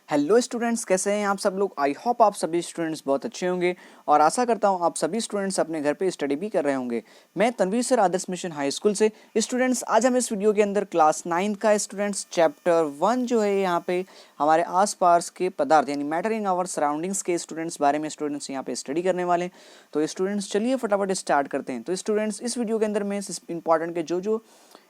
Hello students, कैसे हैं आप सब लोग। आई होप आप सभी स्टूडेंट्स बहुत अच्छे होंगे और आशा करता हूं आप सभी स्टूडेंट्स अपने घर पे स्टडी भी कर रहे होंगे। मैं तनवीर सर आदर्श मिशन हाई स्कूल से। स्टूडेंट्स, आज हम इस वीडियो के अंदर क्लास 9 का स्टूडेंट्स चैप्टर 1 जो है यहाँ पे हमारे आसपास के पदार्थ यानी मैटर इन आवर सराउंडिंग्स के स्टूडेंट्स बारे में स्टूडेंट्स यहाँ पे स्टडी करने वाले हैं। तो स्टूडेंट्स चलिए फटाफट स्टार्ट करते हैं। तो स्टूडेंट्स, इस वीडियो के अंदर में इंपॉर्टेंट के जो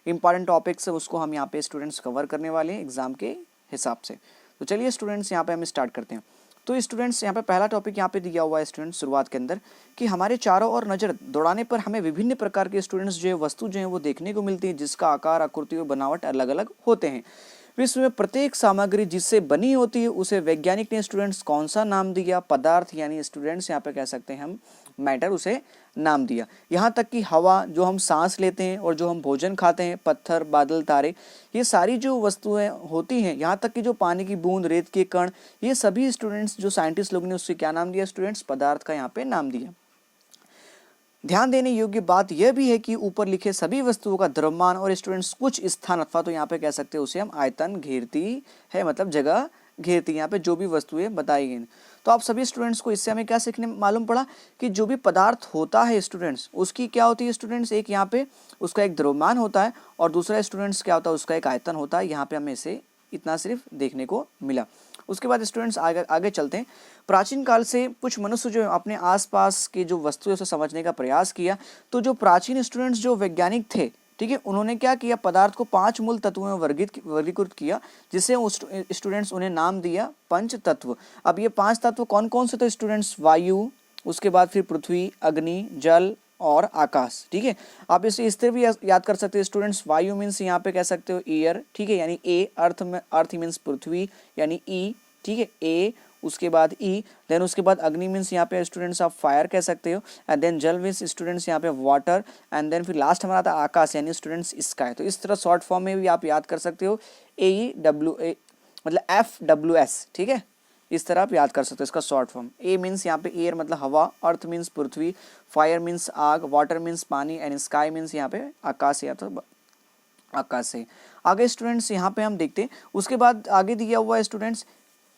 इंपॉर्टेंट टॉपिक्स है उसको हम यहाँ पे स्टूडेंट्स कवर करने वाले हैं एग्जाम के हिसाब से। तो चलिए स्टूडेंट्स यहाँ पे हम स्टार्ट करते हैं। तो स्टूडेंट्स यहाँ पे पहला टॉपिक यहाँ पे दिया हुआ है स्टूडेंट्स शुरुआत के अंदर कि हमारे चारों ओर नज़र दौड़ाने पर हमें विभिन्न प्रकार के स्टूडेंट्स जो है वस्तु जो है वो देखने को मिलती है जिसका आकार, आकृति और बनावट अलग अलग होते हैं। विश्व में प्रत्येक सामग्री जिससे बनी होती है उसे वैज्ञानिक ने स्टूडेंट्स कौन सा नाम दिया? पदार्थ यानी स्टूडेंट्स यहाँ पे कह सकते हैं हम मैटर, उसे नाम दिया। यहाँ तक कि हवा जो हम सांस लेते हैं और जो हम भोजन खाते हैं, पत्थर, बादल, तारे, ये सारी जो वस्तुएं होती हैं, यहाँ तक कि जो पानी की बूंद, रेत के कण, ये सभी स्टूडेंट्स जो साइंटिस्ट लोग ने उससे क्या नाम दिया? स्टूडेंट्स पदार्थ का यहाँ पे नाम दिया। ध्यान देने योग्य बात यह भी है कि ऊपर लिखे सभी वस्तुओं का द्रव्यमान और स्टूडेंट्स कुछ स्थान अथवा तो यहाँ पे कह सकते हैं उसे हम आयतन घेरती है, मतलब जगह घेरती यहाँ पे जो भी वस्तुएं बताई गई। तो आप सभी स्टूडेंट्स को इससे हमें क्या सीखने मालूम पड़ा कि जो भी पदार्थ होता है स्टूडेंट्स उसकी क्या होती है स्टूडेंट्स, एक यहाँ पे उसका एक द्रव्यमान होता है और दूसरा स्टूडेंट्स क्या होता है, उसका एक आयतन होता है। यहाँ पे हमें इसे इतना सिर्फ देखने को मिला। उसके बाद स्टूडेंट्स आगे चलते हैं। प्राचीन काल से कुछ मनुष्य जो अपने आसपास की जो वस्तु है उसे समझने का प्रयास किया। तो जो प्राचीन स्टूडेंट्स जो वैज्ञानिक थे, ठीक है, उन्होंने क्या किया? पदार्थ को 5 मूल तत्वों में वर्गीकृत किया, जिससे स्टूडेंट्स उन्हें नाम दिया पंच तत्व। अब ये 5 तत्व कौन कौन से थे स्टूडेंट्स? वायु, उसके बाद फिर पृथ्वी, अग्नि, जल और आकाश। ठीक है, आप इसे इस तरह भी याद कर सकते हैं स्टूडेंट्स। वायु मीन्स यहाँ पे कह सकते हो एयर, ठीक है, यानी ए। अर्थ मीन्स पृथ्वी यानी ई, ठीक है, ए। उसके बाद ई, देन उसके बाद अग्नि मीन्स यहाँ पे स्टूडेंट्स आप फायर कह सकते हो, एंड देन जल मीन्स स्टूडेंट्स यहाँ पे वाटर, एंड देन फिर लास्ट हमारा था आकाश यानी स्टूडेंट्स स्काई। तो इस तरह शॉर्ट फॉर्म में भी आप याद कर सकते हो AEWA, मतलब FWS, ठीक है, इस तरह आप याद कर सकते हो इसका शॉर्ट फॉर्म। ए मीन्स यहाँ पे एयर मतलब हवा, अर्थ मीन्स पृथ्वी, फायर मीन्स आग, वाटर मीन्स पानी, एंड स्काई मीन्स यहाँ पे आकाश या तो आकाश से। आगे स्टूडेंट्स यहाँ पे हम देखते हैं, उसके बाद आगे दिया हुआ है स्टूडेंट्स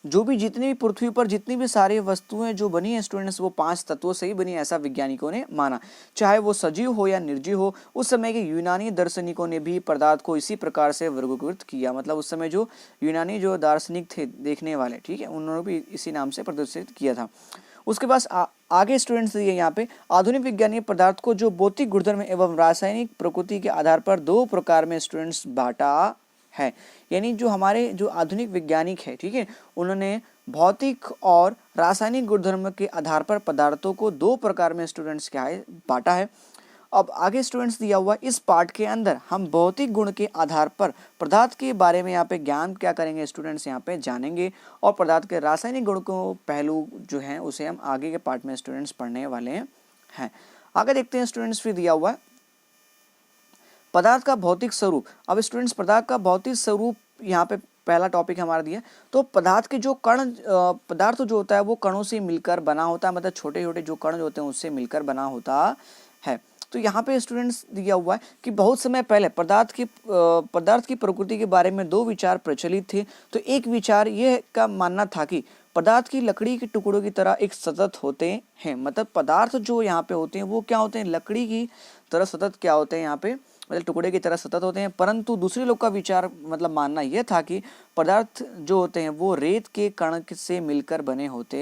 जो भी जितनी भी पृथ्वी पर जितनी भी सारी वस्तुएं जो बनी है स्टूडेंट्स वो 5 तत्वों से ही बनी है, ऐसा वैज्ञानिकों ने माना। चाहे वो सजीव हो या निर्जीव हो। उस समय के यूनानी दार्शनिकों ने भी पदार्थ को इसी प्रकार से वर्गीकृत किया, मतलब उस समय जो यूनानी जो दार्शनिक थे देखने वाले, ठीक है, उन्होंने भी इसी नाम से प्रदर्शित किया था। उसके बाद आगे स्टूडेंट्स दिए यहाँ पे आधुनिक विज्ञानी पदार्थ को जो भौतिक गुणधर्म एवं रासायनिक प्रकृति के आधार पर 2 प्रकार में स्टूडेंट्स बांटा है। यानी जो हमारे जो आधुनिक वैज्ञानिक है, ठीक है, उन्होंने भौतिक और रासायनिक गुणधर्म के आधार पर पदार्थों को 2 प्रकार में स्टूडेंट्स क्या है, बांटा है। अब आगे स्टूडेंट्स दिया हुआ इस पार्ट के अंदर हम भौतिक गुण के आधार पर पदार्थ के बारे में यहाँ पे ज्ञान क्या करेंगे स्टूडेंट्स, यहाँ पे जानेंगे, और पदार्थ के रासायनिक गुण को पहलू जो है उसे हम आगे के पार्ट में स्टूडेंट्स पढ़ने वाले हैं। आगे देखते हैं स्टूडेंट्स, फिर दिया हुआ है पदार्थ का भौतिक स्वरूप। अब स्टूडेंट्स पदार्थ का भौतिक स्वरूप यहाँ पे पहला टॉपिक हमारा दिया। तो पदार्थ के जो कण, पदार्थ जो होता है वो कणों से मिलकर बना होता है, मतलब छोटे छोटे जो कण होते हैं उससे मिलकर बना होता है। तो यहाँ पे स्टूडेंट्स दिया हुआ है कि बहुत समय पहले पदार्थ की प्रकृति के बारे में 2 विचार प्रचलित थे। तो एक विचार ये का मानना था कि पदार्थ की लकड़ी के टुकड़ों की तरह एक सतत होते हैं, मतलब पदार्थ जो यहाँ पे होते हैं वो क्या होते हैं, लकड़ी की तरह सतत क्या होते हैं यहाँ पे, मतलब टुकड़े की तरह सतत होते हैं। परंतु दूसरे लोग का विचार मतलब मानना यह था कि पदार्थ जो होते हैं वो रेत के कण से मिलकर बने होते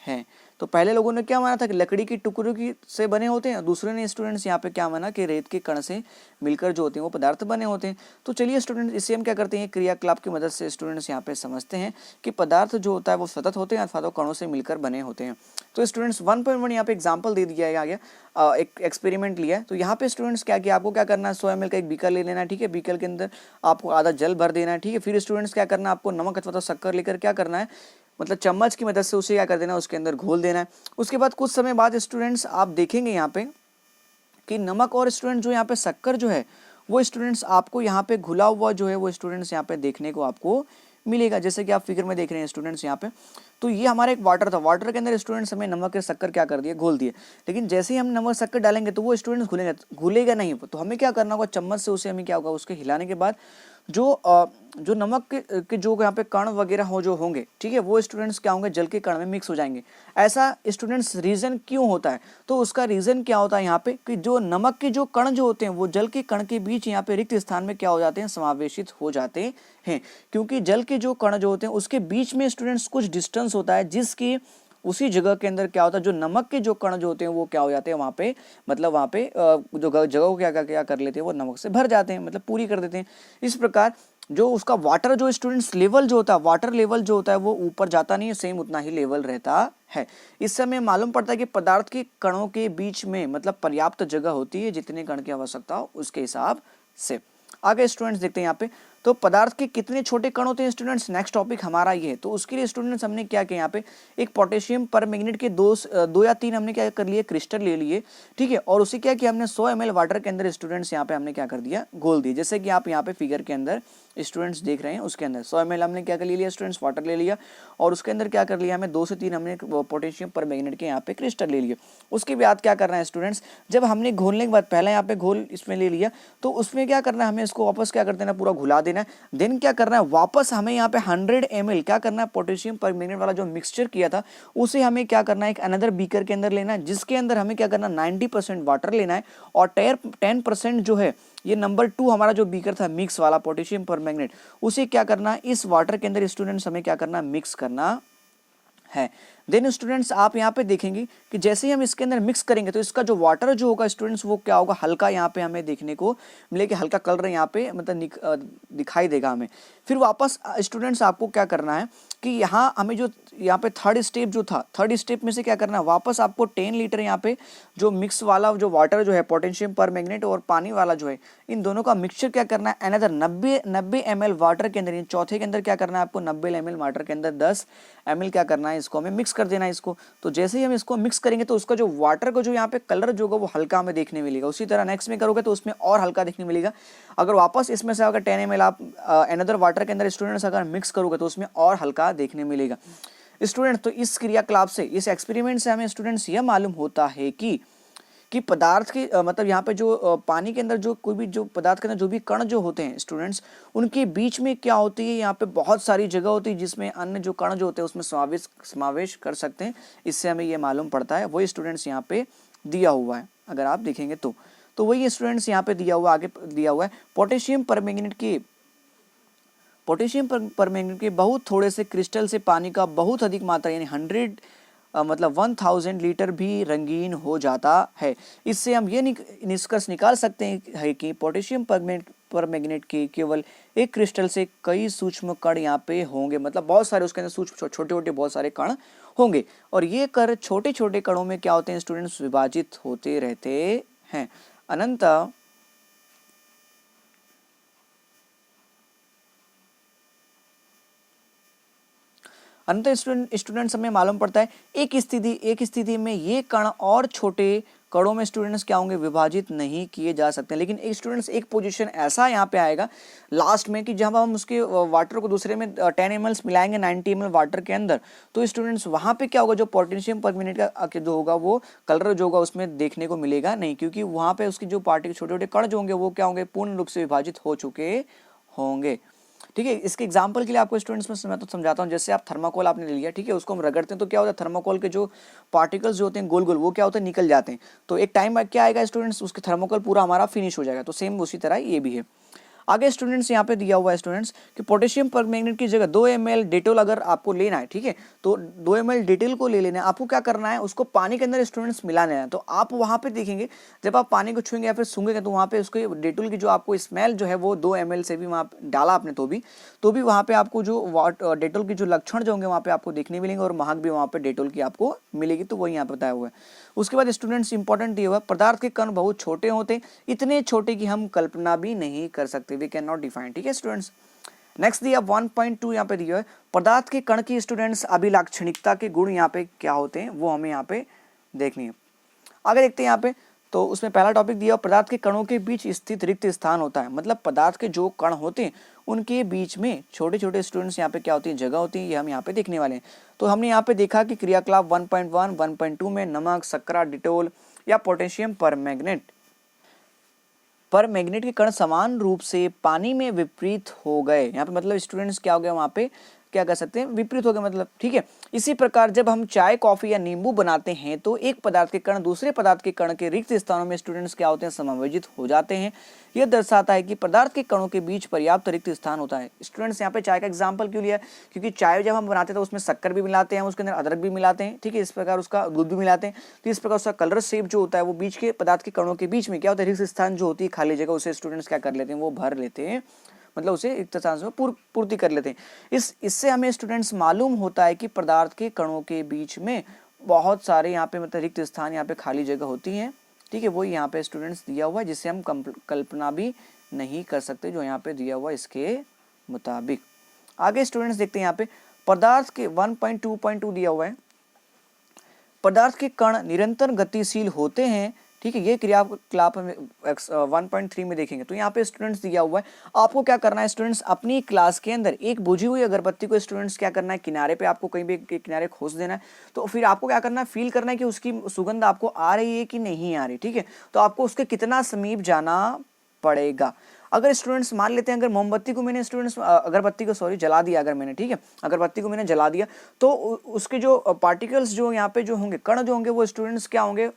हैं। तो पहले लोगों ने क्या माना था कि लकड़ी की टुकड़ों की से बने होते हैं, दूसरे ने स्टूडेंट्स यहाँ पे क्या माना कि रेत के कण से मिलकर जो होते हैं वो पदार्थ बने होते हैं। तो चलिए स्टूडेंट्स, इससे हम क्या करते हैं, क्रियाकलाप की मदद से स्टूडेंट्स यहाँ पे समझते हैं कि पदार्थ जो होता है वो सतत होते हैं अथवा तो कणों से मिलकर बने होते हैं। तो स्टूडेंट्स 1.1 यहाँ पे एग्जाम्पल दे दिया गया, एक एक्सपेरिमेंट लिया है। तो यहाँ पे स्टूडेंट्स क्या किया, आपको क्या करना है, 100 ml का एक बीकर ले लेना है, ठीक है, बीकर के अंदर आपको आधा जल भर देना है, ठीक है। फिर स्टूडेंट्स क्या करना है, आपको नमक अथवा तो शक्कर लेकर क्या करना है, मतलब चम्मच की मदद से उसे क्या कर देना है, उसके अंदर घोल देना है। उसके बाद कुछ समय बाद स्टूडेंट्स आप देखेंगे यहाँ पे कि नमक और स्टूडेंट जो यहाँ पे शक्कर जो है वो स्टूडेंट्स आपको यहाँ पे घुला हुआ जो है वो स्टूडेंट्स यहाँ पे देखने को आपको मिलेगा, जैसे कि आप फिगर में देख रहे हैं स्टूडेंट्स यहाँ पे। तो ये हमारा एक वाटर था, वाटर के अंदर स्टूडेंट्स हमें नमक और शक्कर क्या कर दिए, घोल दिए। लेकिन जैसे ही हम नमक शक्कर डालेंगे तो वो स्टूडेंट्स घुलेगा नहीं। तो हमें क्या करना होगा, चम्मच से उसे हमें क्या होगा, उसके हिलाने के बाद जो नमक के जो यहाँ पे कण वगैरह हो जो होंगे, ठीक है, वो स्टूडेंट्स क्या होंगे, जल के कण में मिक्स हो जाएंगे। ऐसा स्टूडेंट्स रीजन क्यों होता है, तो उसका रीजन क्या होता है यहाँ पे कि जो नमक के जो कण जो होते हैं वो जल के कण के बीच यहाँ पे रिक्त स्थान में क्या हो जाते हैं, समावेशित हो जाते हैं। क्योंकि जल के जो कण जो होते हैं उसके बीच में स्टूडेंट्स कुछ डिस्टेंस होता है, जिसकी उसी जगह के अंदर क्या होता है, जो नमक के जो कण जो होते हैं वो क्या हो जाते हैं वहाँ पे, मतलब वहाँ पे जो जगह को क्या कर लेते हैं, वो नमक से भर जाते हैं, मतलब पूरी कर देते हैं। इस प्रकार जो उसका वाटर जो स्टूडेंट्स लेवल जो होता है, वाटर लेवल जो होता है वो ऊपर जाता नहीं है, सेम उतना ही लेवल रहता है। इससे हमें मालूम पड़ता है कि पदार्थ के कणों के बीच में मतलब पर्याप्त जगह होती है, जितने कण की आवश्यकता हो उसके हिसाब से। आगे स्टूडेंट्स देखते हैं यहाँ पे, तो पदार्थ के कितने छोटे कण होते हैं स्टूडेंट्स, नेक्स्ट टॉपिक हमारा ये है। तो उसके लिए स्टूडेंट्स हमने क्या किया, यहाँ पे एक पोटेशियम परमैंगनेट के दो या तीन हमने क्या कर लिए, क्रिस्टल ले लिए, ठीक है, और उसे क्या किया हमने 100 ml वाटर के अंदर स्टूडेंट्स यहाँ पे हमने क्या कर दिया, घोल दिया। जैसे कि आप यहाँ पे फिगर के अंदर स्टूडेंट्स देख रहे हैं, उसके अंदर 100 ml हमने क्या कर लिया स्टूडेंट्स, वाटर ले लिया, और उसके अंदर क्या कर लिया हमें 2 से 3 हमने पोटेशियम परमैंगनेट के यहाँ पे क्रिस्टल ले लिए। उसके बाद क्या करना है स्टूडेंट्स, जब हमने घोलने के बाद पहला यहाँ पे घोल इसमें ले लिया, तो उसमें क्या करना है, हमें इसको वापस क्या कर देना, पूरा घुला देना है। देन क्या करना है, वापस हमें यहाँ पे 100 ml क्या करना है, पोटेशियम परमैंगनेट वाला जो मिक्सचर किया था उसे हमें क्या करना है, एक अनदर बीकर के अंदर लेना है, जिसके अंदर हमें क्या करना है 90% वाटर लेना है, और 10% जो है ये नंबर 2 हमारा जो बीकर था मिक्स वाला पोटेशियम परमैंगनेट, उसे क्या करना है इस वाटर के अंदर स्टूडेंट्स हमें क्या करना है, मिक्स करना है। देन स्टूडेंट्स आप यहाँ पे देखेंगे कि जैसे ही हम इसके अंदर मिक्स करेंगे तो इसका जो वाटर जो होगा स्टूडेंट्स वो क्या होगा, हल्का यहाँ पे हमें देखने को मिलेगा, हल्का कलर यहाँ पे मतलब दिखाई देगा हमें। फिर वापस स्टूडेंट्स आपको क्या करना है कि यहाँ हमें जो यहाँ पे थर्ड स्टेप जो था, थर्ड स्टेप में से क्या करना है, वापस आपको 10 लीटर यहाँ पे जो मिक्स वाला जो वाटर जो है पोटेशियम परमैंगनेट और पानी वाला जो है, इन दोनों का मिक्सचर क्या करना है, अनदर 90 ml वाटर के अंदर, चौथे के अंदर क्या करना है आपको 90 ml वाटर के अंदर 10 ml क्या करना है, इसको हमें मिक्स कर देना है इसको। तो जैसे ही हम इसको मिक्स करेंगे तो उसका जो वाटर का जो यहाँ पे कलर जो होगा वो हल्का हमें देखने मिलेगा। उसी तरह नेक्स्ट में करोगे तो उसमें और हल्का देखने मिलेगा। अगर वापस इसमें से अगर 10 ml आप अनदर वाटर के अंदर स्टूडेंट्स अगर मिक्स करोगे तो उसमें और हल्का देखने मिलेगा स्टूडेंट। तो इस क्रियाकलाप से, इस एक्सपेरिमेंट से हमें स्टूडेंट्स यह मालूम होता है कि पदार्थ के मतलब यहाँ पे जो पानी के अंदर जो कोई भी जो पदार्थ के अंदर जो भी कण जो होते हैं स्टूडेंट्स, उनके बीच में क्या होती है, यहाँ पे बहुत सारी जगह होती है जिसमें अन्य जो कण जो होते हैं उसमें समावेश कर सकते हैं। इससे हमें ये मालूम पड़ता है, वही स्टूडेंट्स यहाँ पे दिया हुआ है अगर आप देखेंगे तो वही स्टूडेंट्स यहाँ पे दिया हुआ, आगे दिया हुआ है पोटेशियम परमैंगनेट के बहुत थोड़े से क्रिस्टल से पानी का बहुत अधिक मात्रा यानी 1000 लीटर भी रंगीन हो जाता है। इससे हम ये निष्कर्ष निकाल सकते हैं कि पोटेशियम परमैंगनेट के केवल एक क्रिस्टल से कई सूक्ष्म कण यहाँ पे होंगे, मतलब बहुत सारे उसके अंदर सूक्ष्म छोटे छोटे बहुत सारे कण होंगे, और ये कण छोटे छोटे कणों में क्या होते हैं स्टूडेंट्स, विभाजित होते रहते हैं। अंत स्टूडेंट्स हमें मालूम पड़ता है एक स्थिति में ये कण और छोटे कणों में स्टूडेंट्स क्या होंगे, विभाजित नहीं किए जा सकते। लेकिन एक स्टूडेंट्स एक पोजीशन ऐसा यहाँ पे आएगा लास्ट में कि जब हम उसके वाटर को दूसरे में 10 ml मिलाएंगे 90 ml वाटर के अंदर, तो स्टूडेंट्स वहाँ पे क्या होगा, जो पोटेशियम परमैंगनेट का जो होगा वो कलर जो होगा उसमें देखने को मिलेगा नहीं, क्योंकि वहाँ पे उसकी जो पार्टिकल छोटे छोटे कण जो होंगे वो क्या होंगे, पूर्ण रूप से विभाजित हो चुके होंगे। ठीक है, इसके एग्जांपल के लिए आपको स्टूडेंट्स मैं तो समझाता हूँ। जैसे आप थर्माकोल आपने ले लिया, ठीक है, उसको हम रगड़ते हैं तो क्या होता है, थर्माकोल के जो पार्टिकल्स जो होते हैं गोल गोल वो क्या होते हैं, निकल जाते हैं। तो एक टाइम क्या आएगा स्टूडेंट्स, उसके थर्माकोल पूरा हमारा फिनिश हो जाएगा। तो सेम उसी तरह ये भी है। आगे स्टूडेंट्स यहाँ पे दिया हुआ है स्टूडेंट्स कि पोटेशियम परमैंगनेट की जगह 2 ml डेटोल अगर आपको लेना है, ठीक है, तो 2 ml डेटोल को ले लेना है। आपको क्या करना है, उसको पानी के अंदर स्टूडेंट्स मिलाना है। तो आप वहाँ पे देखेंगे जब आप पानी को छुएंगे या फिर सूंघेंगे तो वहाँ पे उसके डेटोल की जो आपको स्मेल जो है वो 2 ml से भी वहाँ डाला आपने तो भी वहाँ पे आपको जो डेटोल की जो लक्षण जो होंगे वहाँ पे आपको देखने मिलेंगे, और महक भी वहाँ पे डेटोल की आपको मिलेगी। तो वही यहाँ पे बताया हुआ है। उसके बाद स्टूडेंट्स इंपॉर्टेंट दिया हुआ, पदार्थ के कण बहुत छोटे होते हैं, इतने छोटे कि हम कल्पना भी नहीं कर सकते, वी कैन नॉट डिफाइन। ठीक है स्टूडेंट्स, नेक्स्ट दिया 1.2 यहाँ पे दिया है, पदार्थ के कण की स्टूडेंट्स अभिलाक्षणिकता के गुण यहाँ पे क्या होते हैं वो हमें यहाँ पे देखनी है। आगे देखते हैं यहाँ पे, तो उसमें पहला टॉपिक दिया पदार्थ के कणों के बीच स्थित रिक्त स्थान होता है। मतलब पदार्थ के जो कण होते हैं उनके बीच में छोटे छोटे स्टूडेंट्स यहाँ पे क्या होती है, जगह होती है, ये हम यहाँ पे देखने वाले हैं। तो हमने यहाँ पे देखा कि क्रियाकलाप 1.1 1.2 में नमक, शक्करा, डिटोल या पोटेशियम पर मैग्नेट के कण समान रूप से पानी में विपरीत हो गए। यहाँ पे मतलब स्टूडेंट्स क्या हो गया, वहाँ पे क्या कर सकते हैं, विपरीत हो गए मतलब, ठीक है। इसी प्रकार जब हम चाय, कॉफी या नींबू बनाते हैं तो एक पदार्थ के कण दूसरे पदार्थ के कण के रिक्त स्थानों में स्टूडेंट्स क्या होते हैं, समायोजित हो जाते हैं। यह दर्शाता है कि पदार्थ के कणों के बीच पर्याप्त रिक्त स्थान होता है। स्टूडेंट्स यहाँ पे चाय का एग्जाम्पल क्यों लिया, क्योंकि चाय जब हम बनाते हैं तो उसमें शक्कर भी मिलाते हैं, उसके अंदर अदरक भी मिलाते हैं, ठीक है, इस प्रकार उसका दूध भी मिलाते हैं। तो इस प्रकार उसका कलर शेप जो होता है वो बीच के पदार्थ के कणों के बीच में क्या होता है, रिक्त स्थान जो होती है, खाली जगह, उसे स्टूडेंट्स क्या कर लेते हैं, वो भर लेते हैं, मतलब उसे एक स्थान से पूर्ति कर लेते हैं। इससे हमें स्टूडेंट्स मालूम होता है कि पदार्थ के कणों के बीच में बहुत सारे यहाँ पे मतलब रिक्त स्थान, यहाँ पे खाली जगह होती हैं, ठीक है। वो यहाँ पे स्टूडेंट्स दिया हुआ है, जिससे हम कल्पना भी नहीं कर सकते, जो यहाँ पे दिया हुआ है इसके मुताबिक। आगे स्टूडेंट्स देखते हैं, यहाँ पे पदार्थ के 1.2.2 दिया हुआ है, पदार्थ के कण निरंतर गतिशील होते हैं, ठीक है। ये क्रियाकलाप में 1.3 में देखेंगे। तो यहाँ पे स्टूडेंट्स दिया हुआ है, आपको क्या करना है स्टूडेंट्स, अपनी क्लास के अंदर एक बुझी हुई अगरबत्ती को स्टूडेंट्स क्या करना है, किनारे पे आपको कहीं भी किनारे खोस देना है। तो फिर आपको क्या करना है, फील करना है कि उसकी सुगंध आपको आ रही है कि नहीं आ रही, ठीक है। तो आपको उसके कितना समीप जाना पड़ेगा। अगर स्टूडेंट्स मान लेते हैं, अगर मोमबत्ती को मैंने स्टूडेंट्स अगरबत्ती को सॉरी जला दिया, अगर मैंने, ठीक है, अगरबत्ती को मैंने जला दिया, तो उसके जो पार्टिकल्स जो यहाँ पे जो होंगे, कण जो होंगे, वो स्टूडेंट्स क्या होंगे,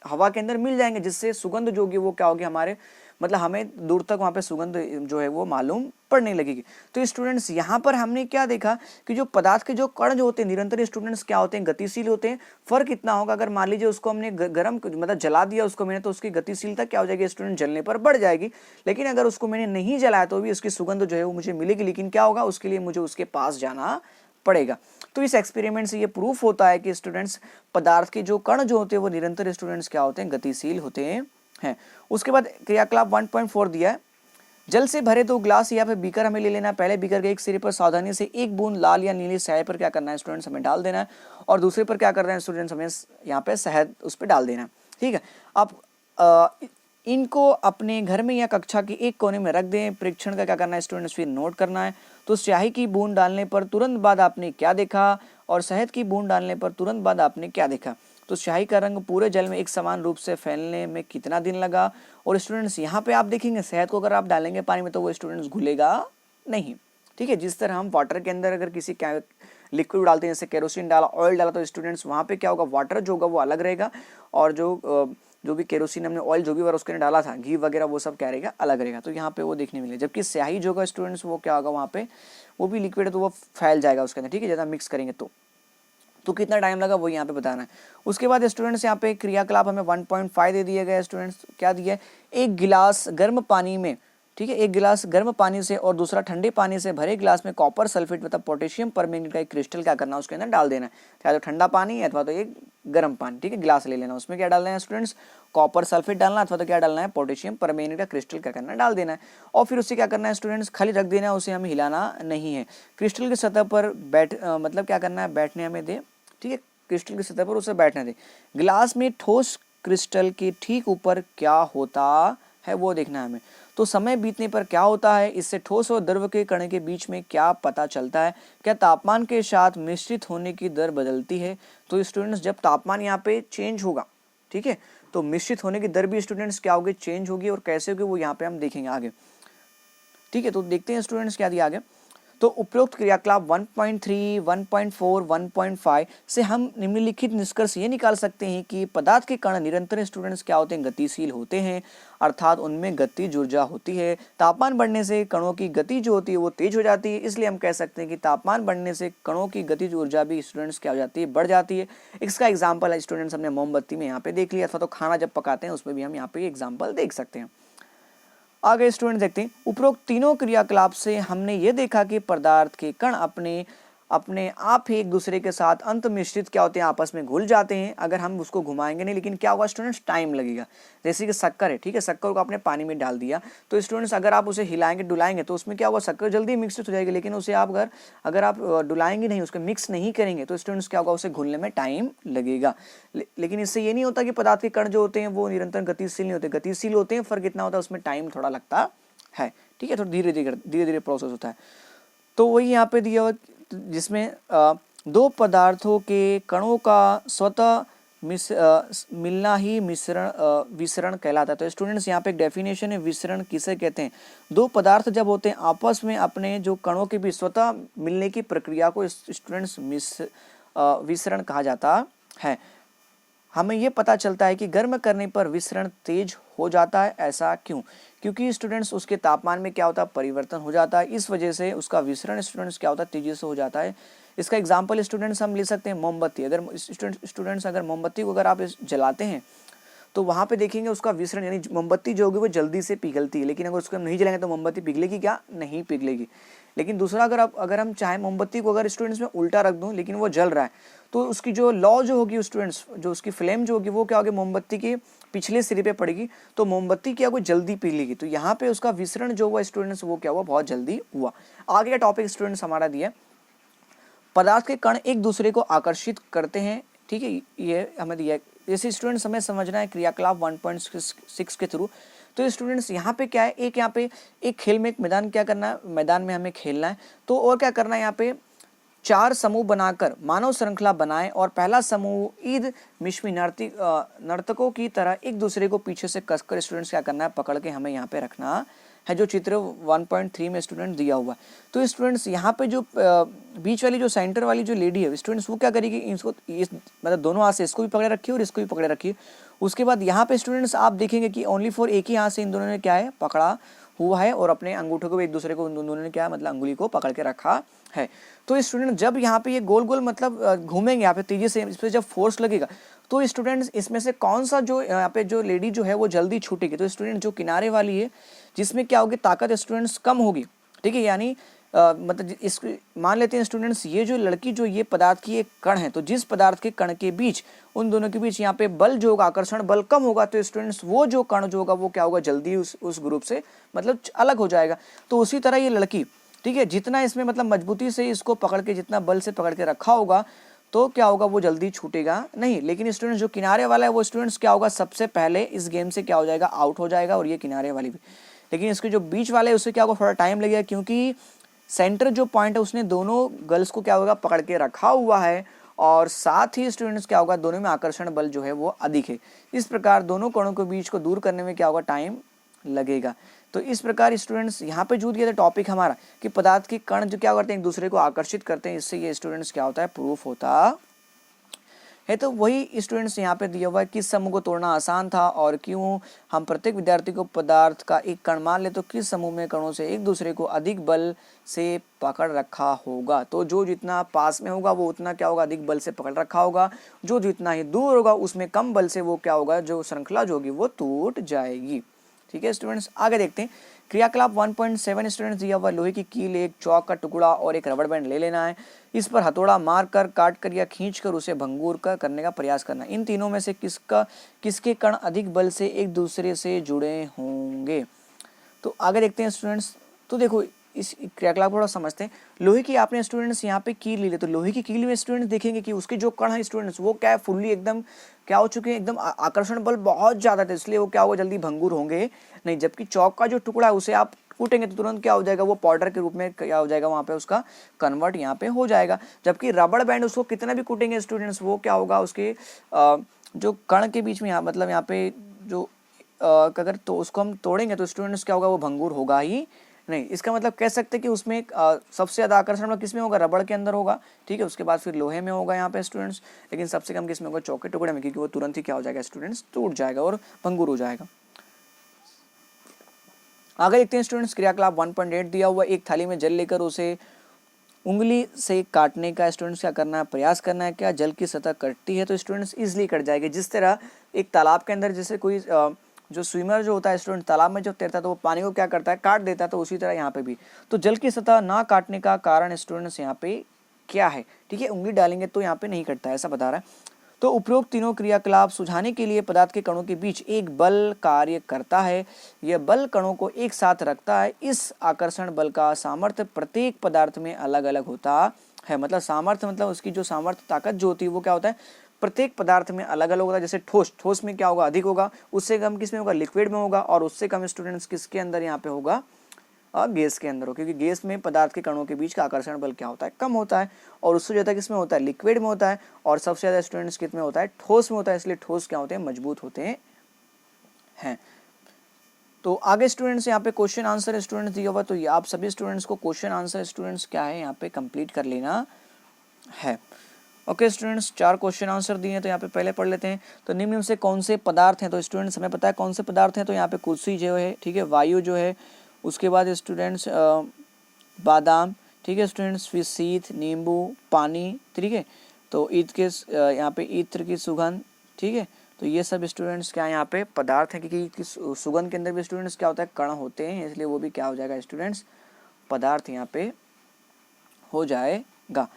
हवा के अंदर मिल जाएंगे, जिससे सुगंध जो होगी वो क्या होगी, हमारे मतलब हमें दूर तक वहाँ पे सुगंध जो है वो मालूम पड़ने लगेगी। तो स्टूडेंट्स यहाँ पर हमने क्या देखा कि जो पदार्थ के जो कण जो होते हैं निरंतर स्टूडेंट्स क्या होते हैं, गतिशील होते हैं। फर्क इतना होगा, अगर मान लीजिए उसको हमने गर्म मतलब जला दिया उसको मैंने, तो उसकी गतिशीलता क्या हो जाएगी स्टूडेंट, जलने पर बढ़ जाएगी। लेकिन अगर उसको मैंने नहीं जलाया तो भी उसकी सुगंध जो है वो मुझे मिलेगी, लेकिन क्या होगा, उसके लिए मुझे उसके पास जाना पड़ेगा। तो इस एक्सपेरिमेंट से ये प्रूफ होता है कि स्टूडेंट्स पदार्थ के जो कण जो होते हैं वो निरंतर स्टूडेंट्स क्या होते हैं, गतिशील होते हैं। उसके बाद क्रियाकलाप 1.4 दिया है, जल से भरे दो ग्लास या फिर बीकर हमें ले लेना है। पहले बीकर के एक सिरे पर सावधानी से एक बूंद लाल या नीली स्याही पर क्या करना है स्टूडेंट्स, हमें डाल देना है, और दूसरे पर क्या कर रहे हैं स्टूडेंट्स, हमें यहाँ पे शहद उस पर डाल देना है, ठीक है। अब इनको अपने घर में या कक्षा के एक कोने में रख दें। परीक्षण का क्या करना है स्टूडेंट्स, फिर नोट करना है। तो स्याही की बूंद डालने पर तुरंत बाद आपने क्या देखा, और शहद की बूंद डालने पर तुरंत बाद आपने क्या देखा। तो स्याही का रंग पूरे जल में एक समान रूप से फैलने में कितना दिन लगा। और स्टूडेंट्स यहाँ पे आप देखेंगे, शहद को अगर आप डालेंगे पानी में तो वो स्टूडेंट्स घुलेगा नहीं, ठीक है। जिस तरह हम वाटर के अंदर अगर किसी लिक्विड डालते हैं, जैसे केरोसिन डाला, ऑयल डाला, तो स्टूडेंट्स वहाँ पे क्या होगा, वाटर जो होगा वो अलग रहेगा, और जो भी केरोसिन हमने ऑयल जो भी बार उसके डाला था, घी वगैरह, वो सब क्या रहेगा, अलग रहेगा। तो यहाँ पे वो देखने मिलेगा। जबकि स्याही जो होगा स्टूडेंट्स वो क्या होगा, वहाँ पे वो भी लिक्विड है तो वो फैल जाएगा उसके अंदर, ठीक है, ज़्यादा मिक्स करेंगे तो कितना टाइम लगा वो यहाँ पे बताना है। उसके बाद स्टूडेंट्स यहाँ पे क्रियाकलाप हमें 1.5 दे दिया गया। स्टूडेंट्स क्या दिया है, एक गिलास गर्म पानी में, ठीक है, एक गिलास गर्म पानी से और दूसरा ठंडे पानी से भरे गिलास में कॉपर सल्फेट मतलब पोटेशियम परमैंगनेट का एक क्रिस्टल क्या करना है, उसके अंदर डाल देना है। चाहे तो ठंडा पानी है अथवा तो एक गर्म पानी, ठीक है, गिलास ले लेना, उसमें क्या डालना है स्टूडेंट्स, कॉपर सल्फेट डालना, अथवा तो क्या डालना है, पोटेशियम परमैंगनेट का क्रिस्टल क्या करना है, डाल देना है। और फिर उससे क्या करना है स्टूडेंट्स, खाली रख देना है, उसे हमें हिलाना नहीं है। क्रिस्टल की सतह पर मतलब क्या करना है, बैठने हमें दे, ठीक है, क्रिस्टल की सतह पर उसे बैठने दे। गिलास में ठोस क्रिस्टल के ठीक ऊपर क्या होता है वो देखना है हमें। तो समय बीतने पर क्या होता है, इससे ठोस और द्रव के कण के बीच में क्या पता चलता है, क्या तापमान के साथ मिश्रित होने की दर बदलती है। तो स्टूडेंट्स जब तापमान यहाँ पे चेंज होगा, ठीक है, तो मिश्रित होने की दर भी स्टूडेंट्स क्या होगी, चेंज होगी, और कैसे होगी वो यहाँ पे हम देखेंगे आगे, ठीक है। तो देखते हैं स्टूडेंट्स क्या दिया आगे। तो उपरोक्त क्रियाकलाप 1.3, 1.4, 1.5 से हम निम्नलिखित निष्कर्ष ये निकाल सकते हैं कि पदार्थ के कण निरंतर स्टूडेंट्स क्या होते हैं, गतिशील होते हैं, अर्थात उनमें गतिज ऊर्जा होती है। तापमान बढ़ने से कणों की गति जो होती है वो तेज हो जाती है, इसलिए हम कह सकते हैं कि तापमान बढ़ने से कणों की गतिज ऊर्जा भी स्टूडेंट्स क्या हो जाती है, बढ़ जाती है। इसका एग्जाम्पल है स्टूडेंट्स हमने मोमबत्ती में यहाँ पे देख लिया, अथवा तो खाना जब पकाते हैं उसमें भी हम यहाँ पे एग्जाम्पल देख सकते हैं। आगे स्टूडेंट देखते हैं, उपरोक्त तीनों क्रियाकलाप से हमने ये देखा कि पदार्थ के कण अपने आप ही एक दूसरे के साथ अंत मिश्रित क्या होते हैं, आपस में घुल जाते हैं अगर हम उसको घुमाएंगे नहीं। लेकिन क्या होगा स्टूडेंट्स, टाइम लगेगा। जैसे कि शक्कर है, ठीक है, शक्कर को आपने पानी में डाल दिया, तो स्टूडेंट्स अगर आप उसे हिलाएंगे डुलाएंगे तो उसमें क्या होगा, शक्कर जल्दी मिक्स हो जाएगी। लेकिन उसे आप अगर आप डुलाएंगे नहीं, उसको मिक्स नहीं करेंगे तो स्टूडेंट्स क्या होगा, उसे घुलने में टाइम लगेगा। लेकिन इससे ये नहीं होता कि पदार्थ के कण जो होते हैं वो निरंतर गतिशील नहीं होते, गतिशील होते हैं, फर्क इतना होता है उसमें टाइम थोड़ा लगता है, ठीक है, थोड़ा धीरे धीरे प्रोसेस होता है। तो वही यहाँ पे दिया हुआ जिसमें दो पदार्थों के कणों का स्वतः मिलना ही विसरण कहलाता है। तो स्टूडेंट्स यहाँ पे एक डेफिनेशन है विसरण किसे कहते हैं। दो पदार्थ जब होते हैं आपस में अपने जो कणों के बीच स्वतः मिलने की प्रक्रिया को स्टूडेंट्स विसरण कहा जाता है। हमें ये पता चलता है कि गर्म करने पर विसरण तेज हो जाता है, ऐसा क्यों? क्योंकि स्टूडेंट्स उसके तापमान में क्या होता है, परिवर्तन हो जाता है, इस वजह से उसका विसरण स्टूडेंट्स क्या होता है, तेजी से हो जाता है। इसका एग्जाम्पल स्टूडेंट्स हम ले सकते हैं मोमबत्ती। अगर स्टूडेंट्स अगर मोमबत्ती को अगर आप जलाते हैं तो वहाँ पे देखेंगे उसका विसरण यानी मोमबत्ती जो होगी वो जल्दी से पिघलती है, लेकिन अगर उसको हम नहीं जलाएंगे तो मोमबत्ती पिघलेगी क्या? नहीं पिघलेगी। लेकिन दूसरा अगर हम चाहे मोमबत्ती को अगर स्टूडेंट्स में उल्टा रख दूं लेकिन वो जल रहा है तो उसकी जो लॉ जो होगी स्टूडेंट्स, जो उसकी फ्लेम जो होगी वो क्या होगी, मोमबत्ती के पिछले सिरे पे पड़ेगी तो मोमबत्ती क्या होगी, जल्दी पिघलेगी। तो यहाँ पे उसका विसरण जो हुआ स्टूडेंट्स वो क्या हुआ, बहुत जल्दी हुआ। आगे का टॉपिक स्टूडेंट्स हमारा दिया पदार्थ के कण एक दूसरे को आकर्षित करते हैं। ठीक है, ये हमें दिया। जैसे स्टूडेंट्स हमें समझना है क्रियाकलाप 1.6 के थ्रू। तो स्टूडेंट्स यहाँ पे क्या है, यहाँ पे एक खेल में एक मैदान क्या करना है, मैदान में हमें खेलना है। तो और क्या करना है, यहाँ पे 4 समूह बनाकर मानव श्रृंखला बनाएं और पहला समूह ईद मिश्मी नर्तकों की तरह एक दूसरे को पीछे से कसकर स्टूडेंट्स क्या करना है, पकड़ के हमें यहाँ पे रखना है, जो चित्र 1.3 में स्टूडेंट दिया हुआ है। तो स्टूडेंट्स यहाँ पे जो बीच वाली जो सेंटर वाली जो लेडी है स्टूडेंट्स वो क्या करेगी, इसको मतलब दोनों हाथ से इसको भी पकड़े रखिए और इसको भी पकड़े रखिए। उसके बाद यहाँ पे स्टूडेंट्स आप देखेंगे कि ओनली फॉर एक ही हाथ से इन दोनों ने क्या है, पकड़ा हुआ है और अपने अंगूठे को एक दूसरे को उन दोनों ने क्या मतलब अंगुली को पकड़ के रखा है। तो स्टूडेंट जब यहाँ पे ये गोल गोल मतलब घूमेंगे यहाँ पे तेजी से, इस पर जब फोर्स लगेगा तो स्टूडेंट्स इसमें से कौन सा जो यहाँ पे जो लेडी जो है वो जल्दी छूटेगी। तो स्टूडेंट जो किनारे वाली है जिसमें क्या होगी, ताकत स्टूडेंट्स कम होगी। ठीक है, यानी मतलब इस मान लेते हैं स्टूडेंट्स ये जो लड़की जो ये पदार्थ की एक कण है, तो जिस पदार्थ के कण के बीच उन दोनों के बीच यहाँ पे बल जो होगा, आकर्षण बल कम होगा, तो स्टूडेंट्स वो जो कण जो होगा वो क्या होगा, जल्दी उस ग्रुप से मतलब अलग हो जाएगा। तो उसी तरह ये लड़की, ठीक है, जितना इसमें मतलब मजबूती से इसको पकड़ के, जितना बल से पकड़ के रखा होगा तो क्या होगा, वो जल्दी छूटेगा नहीं। लेकिन स्टूडेंट्स जो किनारे वाला है वो स्टूडेंट्स क्या होगा, सबसे पहले इस गेम से क्या हो जाएगा, आउट हो जाएगा, और ये किनारे वाली भी। लेकिन इसके जो बीच वाले उससे क्या होगा, थोड़ा टाइम लगेगा, क्योंकि सेंटर जो पॉइंट है उसने दोनों गर्ल्स को क्या होगा, पकड़ के रखा हुआ है, और साथ ही स्टूडेंट्स क्या होगा, दोनों में आकर्षण बल जो है वो अधिक है। इस प्रकार दोनों कणों के बीच को दूर करने में क्या होगा, टाइम लगेगा। तो इस प्रकार स्टूडेंट्स यहाँ पे जो दिया था टॉपिक हमारा कि पदार्थ के कण जो क्या करते हैं, एक दूसरे को आकर्षित करते हैं, इससे ये स्टूडेंट्स क्या होता है, प्रूफ होता है। तो वही स्टूडेंट्स यहाँ पे दिया हुआ है, किस समूह को तोड़ना आसान था और क्यों। हम प्रत्येक विद्यार्थी को पदार्थ का एक कण मान ले तो किस समूह में कणों से एक दूसरे को अधिक बल से पकड़ रखा होगा। तो जो जितना पास में होगा वो उतना क्या होगा, अधिक बल से पकड़ रखा होगा। जो जितना ही दूर होगा उसमें कम बल से वो क्या होगा, जो श्रृंखला जो होगी वो टूट जाएगी। ठीक है स्टूडेंट्स, आगे देखते हैं क्रियाकलाप 1.7 स्टूडेंट्स दिया हुआ, लोहे की कील, एक चौक का टुकड़ा और एक रबड़ बैंड ले लेना है। इस पर हथौड़ा मार कर, काट कर या खींच कर उसे भंगूर कर करने का प्रयास करना। इन तीनों में से किसके कण अधिक बल से एक दूसरे से जुड़े होंगे। तो आगे देखते हैं स्टूडेंट्स। तो देखो इस क्रियाकलाप थोड़ा समझते हैं। लोहे की आपने स्टूडेंट्स यहाँ पे कील ले ली, तो लोहे की कील में स्टूडेंट्स देखेंगे कि उसके जो कण है स्टूडेंट्स वो क्या है, फुल्ली एकदम क्या हो चुके हैं, एकदम आकर्षण बल बहुत ज्यादा था, इसलिए वो क्या होगा, जल्दी भंगूर होंगे नहीं। जबकि चौक का जो टुकड़ा है उसे आप कूटेंगे तो तुरंत क्या हो जाएगा, वो पाउडर के रूप में क्या हो जाएगा, वहाँ पे उसका कन्वर्ट यहाँ पे हो जाएगा। जबकि रबड़ बैंड उसको कितना भी कूटेंगे स्टूडेंट्स वो क्या होगा, उसके जो कण के बीच में यहाँ मतलब यहाँ पे जो अगर तो उसको हम तोड़ेंगे तो स्टूडेंट्स क्या होगा, वो भंगूर होगा ही नहीं। इसका मतलब कह सकते हैं कि उसमें सबसे ज्यादा आकर्षण किस में होगा, रबड़ के अंदर होगा। ठीक है, उसके बाद फिर लोहे में होगा यहाँ पे स्टूडेंट्स, लेकिन सबसे कम किस में होगा, चौक के टुकड़े में, क्योंकि वो तुरंत ही क्या हो जाएगा स्टूडेंट्स, टूट जाएगा और भंगूर हो जाएगा। आगे देखते हैं स्टूडेंट्स क्रियाकलाप 1.8 दिया हुआ, एक थाली में जल लेकर उसे उंगली से काटने का स्टूडेंट्स क्या करना है, प्रयास करना है। क्या जल की सतह कटती है तो स्टूडेंट्स इजिली कट जाएगी। जिस तरह एक तालाब के अंदर जैसे कोई जो स्विमर जो होता है स्टूडेंट तालाब में जब तैरता है तो वो पानी को क्या करता है, काट देता है, तो उसी तरह यहाँ पे भी। तो जल की सतह ना काटने का कारण स्टूडेंट्स यहाँ पे क्या है, ठीक है, उंगली डालेंगे तो यहाँ पे नहीं कटता है, ऐसा बता रहा है। तो उपरोक्त तीनों क्रियाकलाप सुझाने के लिए पदार्थ के कणों के बीच एक बल कार्य करता है। यह बल कणों को एक साथ रखता है। इस आकर्षण बल का सामर्थ्य प्रत्येक पदार्थ में अलग अलग होता है। मतलब सामर्थ्य मतलब उसकी जो सामर्थ्य ताकत जो होती है वो क्या होता है, प्रत्येक पदार्थ में अलग अलग होता है। जैसे ठोस में क्या होगा, अधिक होगा, उससे कम किस में होगा, लिक्विड में होगा, और उससे कम स्टूडेंट्स किसके अंदर यहाँ पे होगा, गैस के अंदर हो, क्योंकि गैस में पदार्थ के कणों के बीच का आकर्षण बल क्या होता है, कम होता है, और उससे ज़्यादा किसमें होता है, लिक्विड में होता है, और सबसे ज़्यादा स्टूडेंट्स कितने होता है, ठोस में होता है। इसलिए ठोस क्या होते हैं, मजबूत होते हैं। तो आगे स्टूडेंट्स यहाँ पे क्वेश्चन आंसर स्टूडेंट्स दिया हुआ, तो ये आप सभी स्टूडेंट्स को क्वेश्चन आंसर स्टूडेंट्स क्या है यहाँ पे कंप्लीट कर लेना है। ओके स्टूडेंट्स, 4 क्वेश्चन आंसर दिए हैं, तो यहाँ पे पहले पढ़ लेते हैं। तो निम्न में से कौन से पदार्थ हैं, तो स्टूडेंट्स हमें पता है कौन से पदार्थ हैं, तो यहाँ पे कुर्सी जो है, ठीक है, वायु जो है, उसके बाद स्टूडेंट्स बादाम, ठीक है स्टूडेंट्स, फिर शीत, नींबू, पानी, ठीक है, तो ईद के यहाँ पे इत्र की सुगंध, ठीक है, तो ये सब स्टूडेंट्स क्या यहाँ पे पदार्थ हैं, क्योंकि सुगंध के अंदर भी स्टूडेंट्स क्या होता है, कण होते हैं, इसलिए वो भी क्या हो जाएगा स्टूडेंट्स, पदार्थ यहाँ पे हो जाएगा।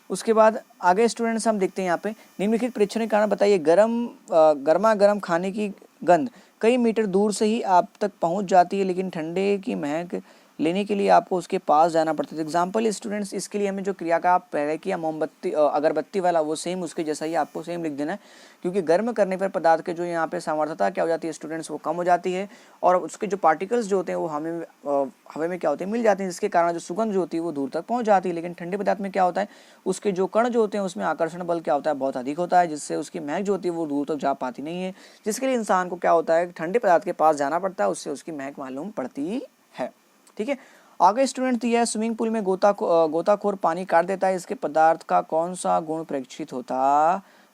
उसके बाद आगे स्टूडेंट्स हम देखते हैं यहाँ पे, निम्नलिखित परीक्षण के कारण बताइए, गर्मा गर्म खाने की गंध कई मीटर दूर से ही आप तक पहुँच जाती है, लेकिन ठंडे की महक लेने के लिए आपको उसके पास जाना पड़ता है। एग्जाम्पल स्टूडेंट्स, इसके लिए हमें जो क्रिया का आप पहले किया मोमबत्ती अगरबत्ती वाला, वो सेम उसके जैसा ही आपको सेम लिख देना है, क्योंकि गर्म करने पर पदार्थ के जो यहाँ पे सामर्थ्यता क्या हो जाती है स्टूडेंट्स, वो कम हो जाती है, और उसके जो पार्टिकल्स जो होते हैं वो हवा में क्या होते हैं, मिल जाते हैं, जिसके कारण जो सुगंध जो होती है वो दूर तक पहुँच जाती है। लेकिन ठंडे पदार्थ में क्या होता है, उसके जो कण जो होते हैं उसमें आकर्षण बल क्या होता है, बहुत अधिक होता है, जिससे उसकी महक जो होती है वो दूर तक जा पाती नहीं है, जिसके लिए इंसान को क्या होता है, ठंडे पदार्थ के पास जाना पड़ता है, उससे उसकी महक मालूम पड़ती है। ठीक है, आगे स्टूडेंट दिया है, स्विमिंग पूल में गोताखोर पानी काट देता है, इसके पदार्थ का कौन सा गुण परीक्षित होता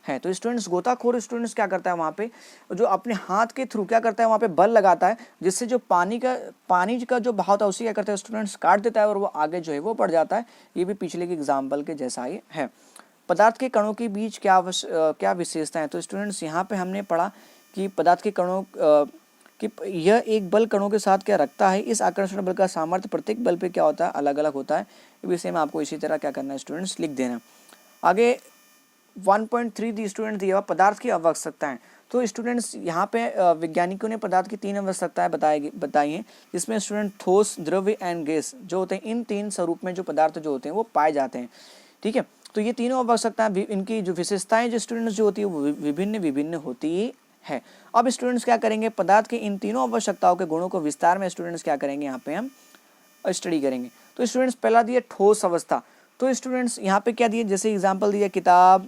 है। तो स्टूडेंट्स गोताखोर स्टूडेंट्स क्या करता है, वहाँ पे जो अपने हाथ के थ्रू क्या करता है, वहाँ पे बल लगाता है, जिससे जो पानी का जो बहाव था उसी क्या करता है स्टूडेंट्स, काट देता है, और वो आगे जो है वो बढ़ जाता है। ये भी पिछले के एग्जाम्पल के जैसा ही है। पदार्थ के कणों के बीच क्या विशेषता है, तो स्टूडेंट्स यहाँ पे हमने पढ़ा कि पदार्थ के कणों कि यह एक बल कणों के साथ क्या रखता है, इस आकर्षण बल का सामर्थ्य प्रत्येक बल पे क्या होता है, अलग अलग होता है। इस विषय में आपको इसी तरह क्या करना है स्टूडेंट्स, लिख देना। आगे 1.3 दी स्टूडेंट दिया पदार्थ की आवश्यकताएं। तो स्टूडेंट्स यहाँ पे वैज्ञानिकों ने पदार्थ की 3 आवश्यकताएं बताई हैं, जिसमें स्टूडेंट ठोस, द्रव्य एंड गैस जो होते हैं, इन 3 स्वरूप में जो पदार्थ जो होते हैं वो पाए जाते हैं। ठीक है, तो ये तीनों आवश्यकताएं, इनकी जो विशेषताएं जो स्टूडेंट्स जो होती है वो विभिन्न विभिन्न होती है। अब स्टूडेंट्स क्या करेंगे, पदार्थ के इन तीनों आवश्यकताओं के गुणों को विस्तार में स्टूडेंट्स क्या करेंगे, यहाँ पे हम स्टडी करेंगे। तो स्टूडेंट्स पहला दिया ठोस अवस्था। तो स्टूडेंट्स यहाँ पे क्या दिए, जैसे एग्जांपल दिया किताब,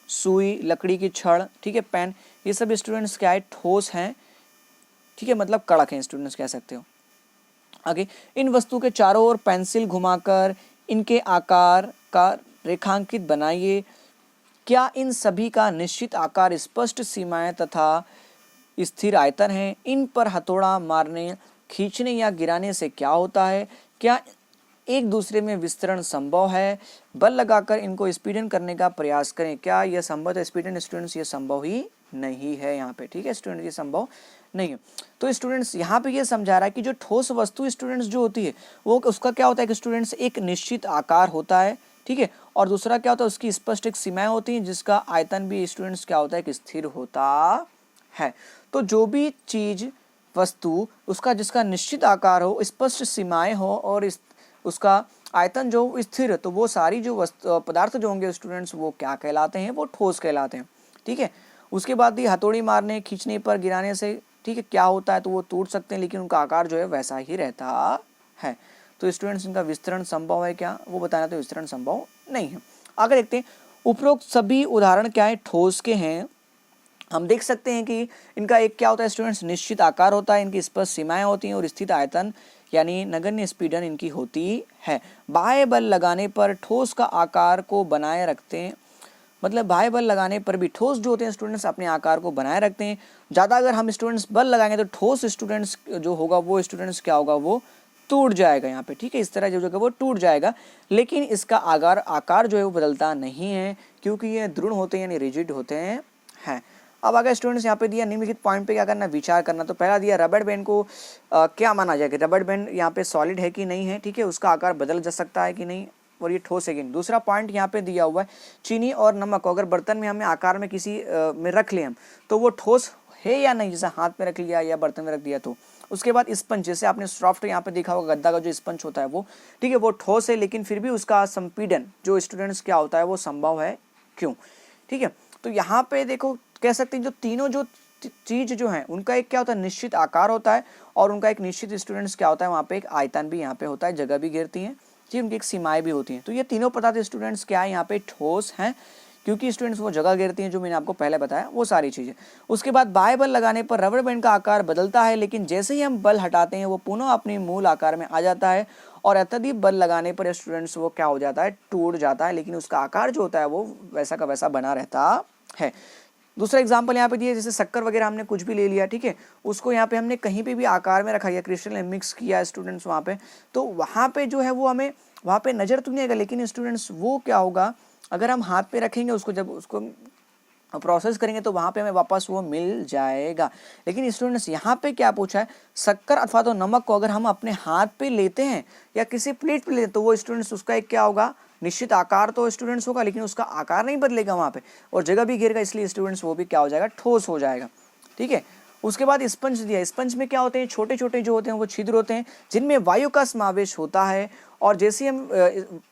सुई, लकड़ी की छड़, ठीक है, पेन, ये सब स्टूडेंट्स क्या है, ठोस हैं, ठीक है, मतलब कड़क हैं स्टूडेंट्स कह सकते हो। आगे, इन वस्तु के चारों ओर पेंसिल घुमाकर इनके आकार का रेखांकित बनाइए। क्या इन सभी का निश्चित आकार, स्पष्ट सीमाएं तथा स्थिर आयतन है। इन पर हथौड़ा मारने, खींचने या गिराने से क्या होता है। क्या एक दूसरे में विस्तरण संभव है। बल लगाकर इनको स्पीडन करने का प्रयास करें। क्या यह संभव है स्पीडन स्टूडेंट्स, ये संभव ही नहीं है यहाँ पे, ठीक है स्टूडेंट, ये संभव नहीं है। तो स्टूडेंट्स यहाँ पे ये समझा रहा है कि जो ठोस वस्तु स्टूडेंट्स जो होती है वो उसका क्या होता है कि स्टूडेंट्स एक निश्चित आकार होता है, ठीक है, और दूसरा क्या होता है उसकी स्पष्ट एक सीमाएं होती हैं, जिसका आयतन भी स्टूडेंट्स क्या होता है कि स्थिर होता है। तो जो भी चीज वस्तु उसका जिसका निश्चित आकार हो, स्पष्ट सीमाएं हो और उसका आयतन जो स्थिर, तो वो सारी जो पदार्थ जो होंगे स्टूडेंट्स वो क्या कहलाते हैं, वो ठोस कहलाते हैं। ठीक है, उसके बाद ये हथौड़ी मारने, खींचने पर, गिराने से, ठीक है, क्या होता है तो वो टूट सकते हैं, लेकिन उनका आकार जो है वैसा ही रहता है। तो स्टूडेंट्स इनका विस्तरण संभव है क्या, वो बताना, तो विस्तरण संभव नहीं है। आगे देखते हैं, उपरोक्त सभी उदाहरण क्या है, ठोस के हैं। हम देख सकते हैं कि इनका एक क्या होता है स्टूडेंट्स, निश्चित आकार होता है, इनकी स्पष्ट सीमाएं होती हैं और स्थित आयतन यानी नगण्य स्पीडन इनकी होती है। बाह्य बल लगाने पर ठोस का आकार को बनाए रखते हैं, मतलब बाह्य बल लगाने पर भी ठोस जो होते हैं स्टूडेंट्स अपने आकार को बनाए रखते हैं। ज़्यादा अगर हम स्टूडेंट्स बल लगाएंगे तो ठोस स्टूडेंट्स जो होगा वो स्टूडेंट्स क्या होगा, वो टूट जाएगा यहाँ पे, ठीक है, इस तरह जो जगह वो टूट जाएगा। लेकिन इसका आकार जो है वो बदलता नहीं है, क्योंकि ये दृढ़ होते हैं यानी रिजिड होते हैं। अब अगर स्टूडेंट्स यहाँ पे दिया निम्नलिखित पॉइंट पे क्या करना, विचार करना। तो पहला दिया रबड़ बैंड को क्या माना जाएगा, रबड़ बैंड यहाँ पे सॉलिड है कि नहीं है, ठीक है, उसका आकार बदल जा सकता है कि नहीं, और ये ठोस है कि नहीं। दूसरा पॉइंट यहाँ पे दिया हुआ है, चीनी और नमक को अगर बर्तन में हमें आकार में किसी में रख लें हम, तो वो ठोस है या नहीं, जैसे हाथ में रख लिया या बर्तन में रख दिया तो। उसके बाद स्पंज, जैसे आपने सॉफ्ट यहाँ पे देखा होगा गद्दा का जो स्पंज होता है वो, ठीक है, वो ठोस है, लेकिन फिर भी उसका संपीड़न जो स्टूडेंट्स क्या होता है वो संभव है, क्यों, ठीक है। तो यहाँ पे देखो कह सकते हैं जो तीनों जो चीज जो है उनका एक क्या होता है, निश्चित आकार होता है और उनका एक निश्चित स्टूडेंट्स क्या होता है, वहाँ पे एक आयतन भी यहाँ पे होता है, जगह भी घेरती है जी, उनकी एक सीमाएं भी होती हैं। तो ये तीनों पदार्थ स्टूडेंट्स क्या है, यहाँ पे ठोस हैं, क्योंकि स्टूडेंट्स वो जगह घेरती हैं जो मैंने आपको पहले बताया वो सारी चीज़ें। उसके बाद बाह्य बल लगाने पर रबर बैंड का आकार बदलता है, लेकिन जैसे ही हम बल हटाते हैं वो पुनः अपने मूल आकार में आ जाता है और अत्यधिक बल लगाने पर स्टूडेंट्स वो क्या हो जाता है, टूट जाता है, लेकिन उसका आकार जो होता है वो वैसा का वैसा बना रहता है। दूसरा एग्जाम्पल यहाँ पे दिया, जैसे शक्कर वगैरह हमने कुछ भी ले लिया, ठीक है, उसको यहाँ पे हमने कहीं पे भी आकार में रखा या क्रिस्टल में मिक्स किया स्टूडेंट्स वहाँ पे, तो वहाँ पे जो है वो हमें वहाँ पे नज़र तो नहीं आएगा, लेकिन स्टूडेंट्स वो क्या होगा, अगर हम हाथ पे रखेंगे उसको, जब उसको प्रोसेस करेंगे तो वहाँ पे हमें वापस वो मिल जाएगा। लेकिन स्टूडेंट्स यहाँ पे क्या पूछा है, शक्कर अथवा तो नमक को अगर हम अपने हाथ पे लेते हैं या किसी प्लेट पे लेते हैं तो वो स्टूडेंट्स उसका एक क्या होगा, निश्चित आकार तो स्टूडेंट्स होगा, लेकिन उसका आकार नहीं बदलेगा वहाँ पे और जगह भी घेरेगा, इसलिए स्टूडेंट्स वो भी क्या हो जाएगा, ठोस हो जाएगा। ठीक है, उसके बाद स्पंज दिया, स्पंज में क्या होते हैं, छोटे छोटे जो होते हैं वो छिद्र होते हैं जिनमें वायु का समावेश होता है, और जैसे हम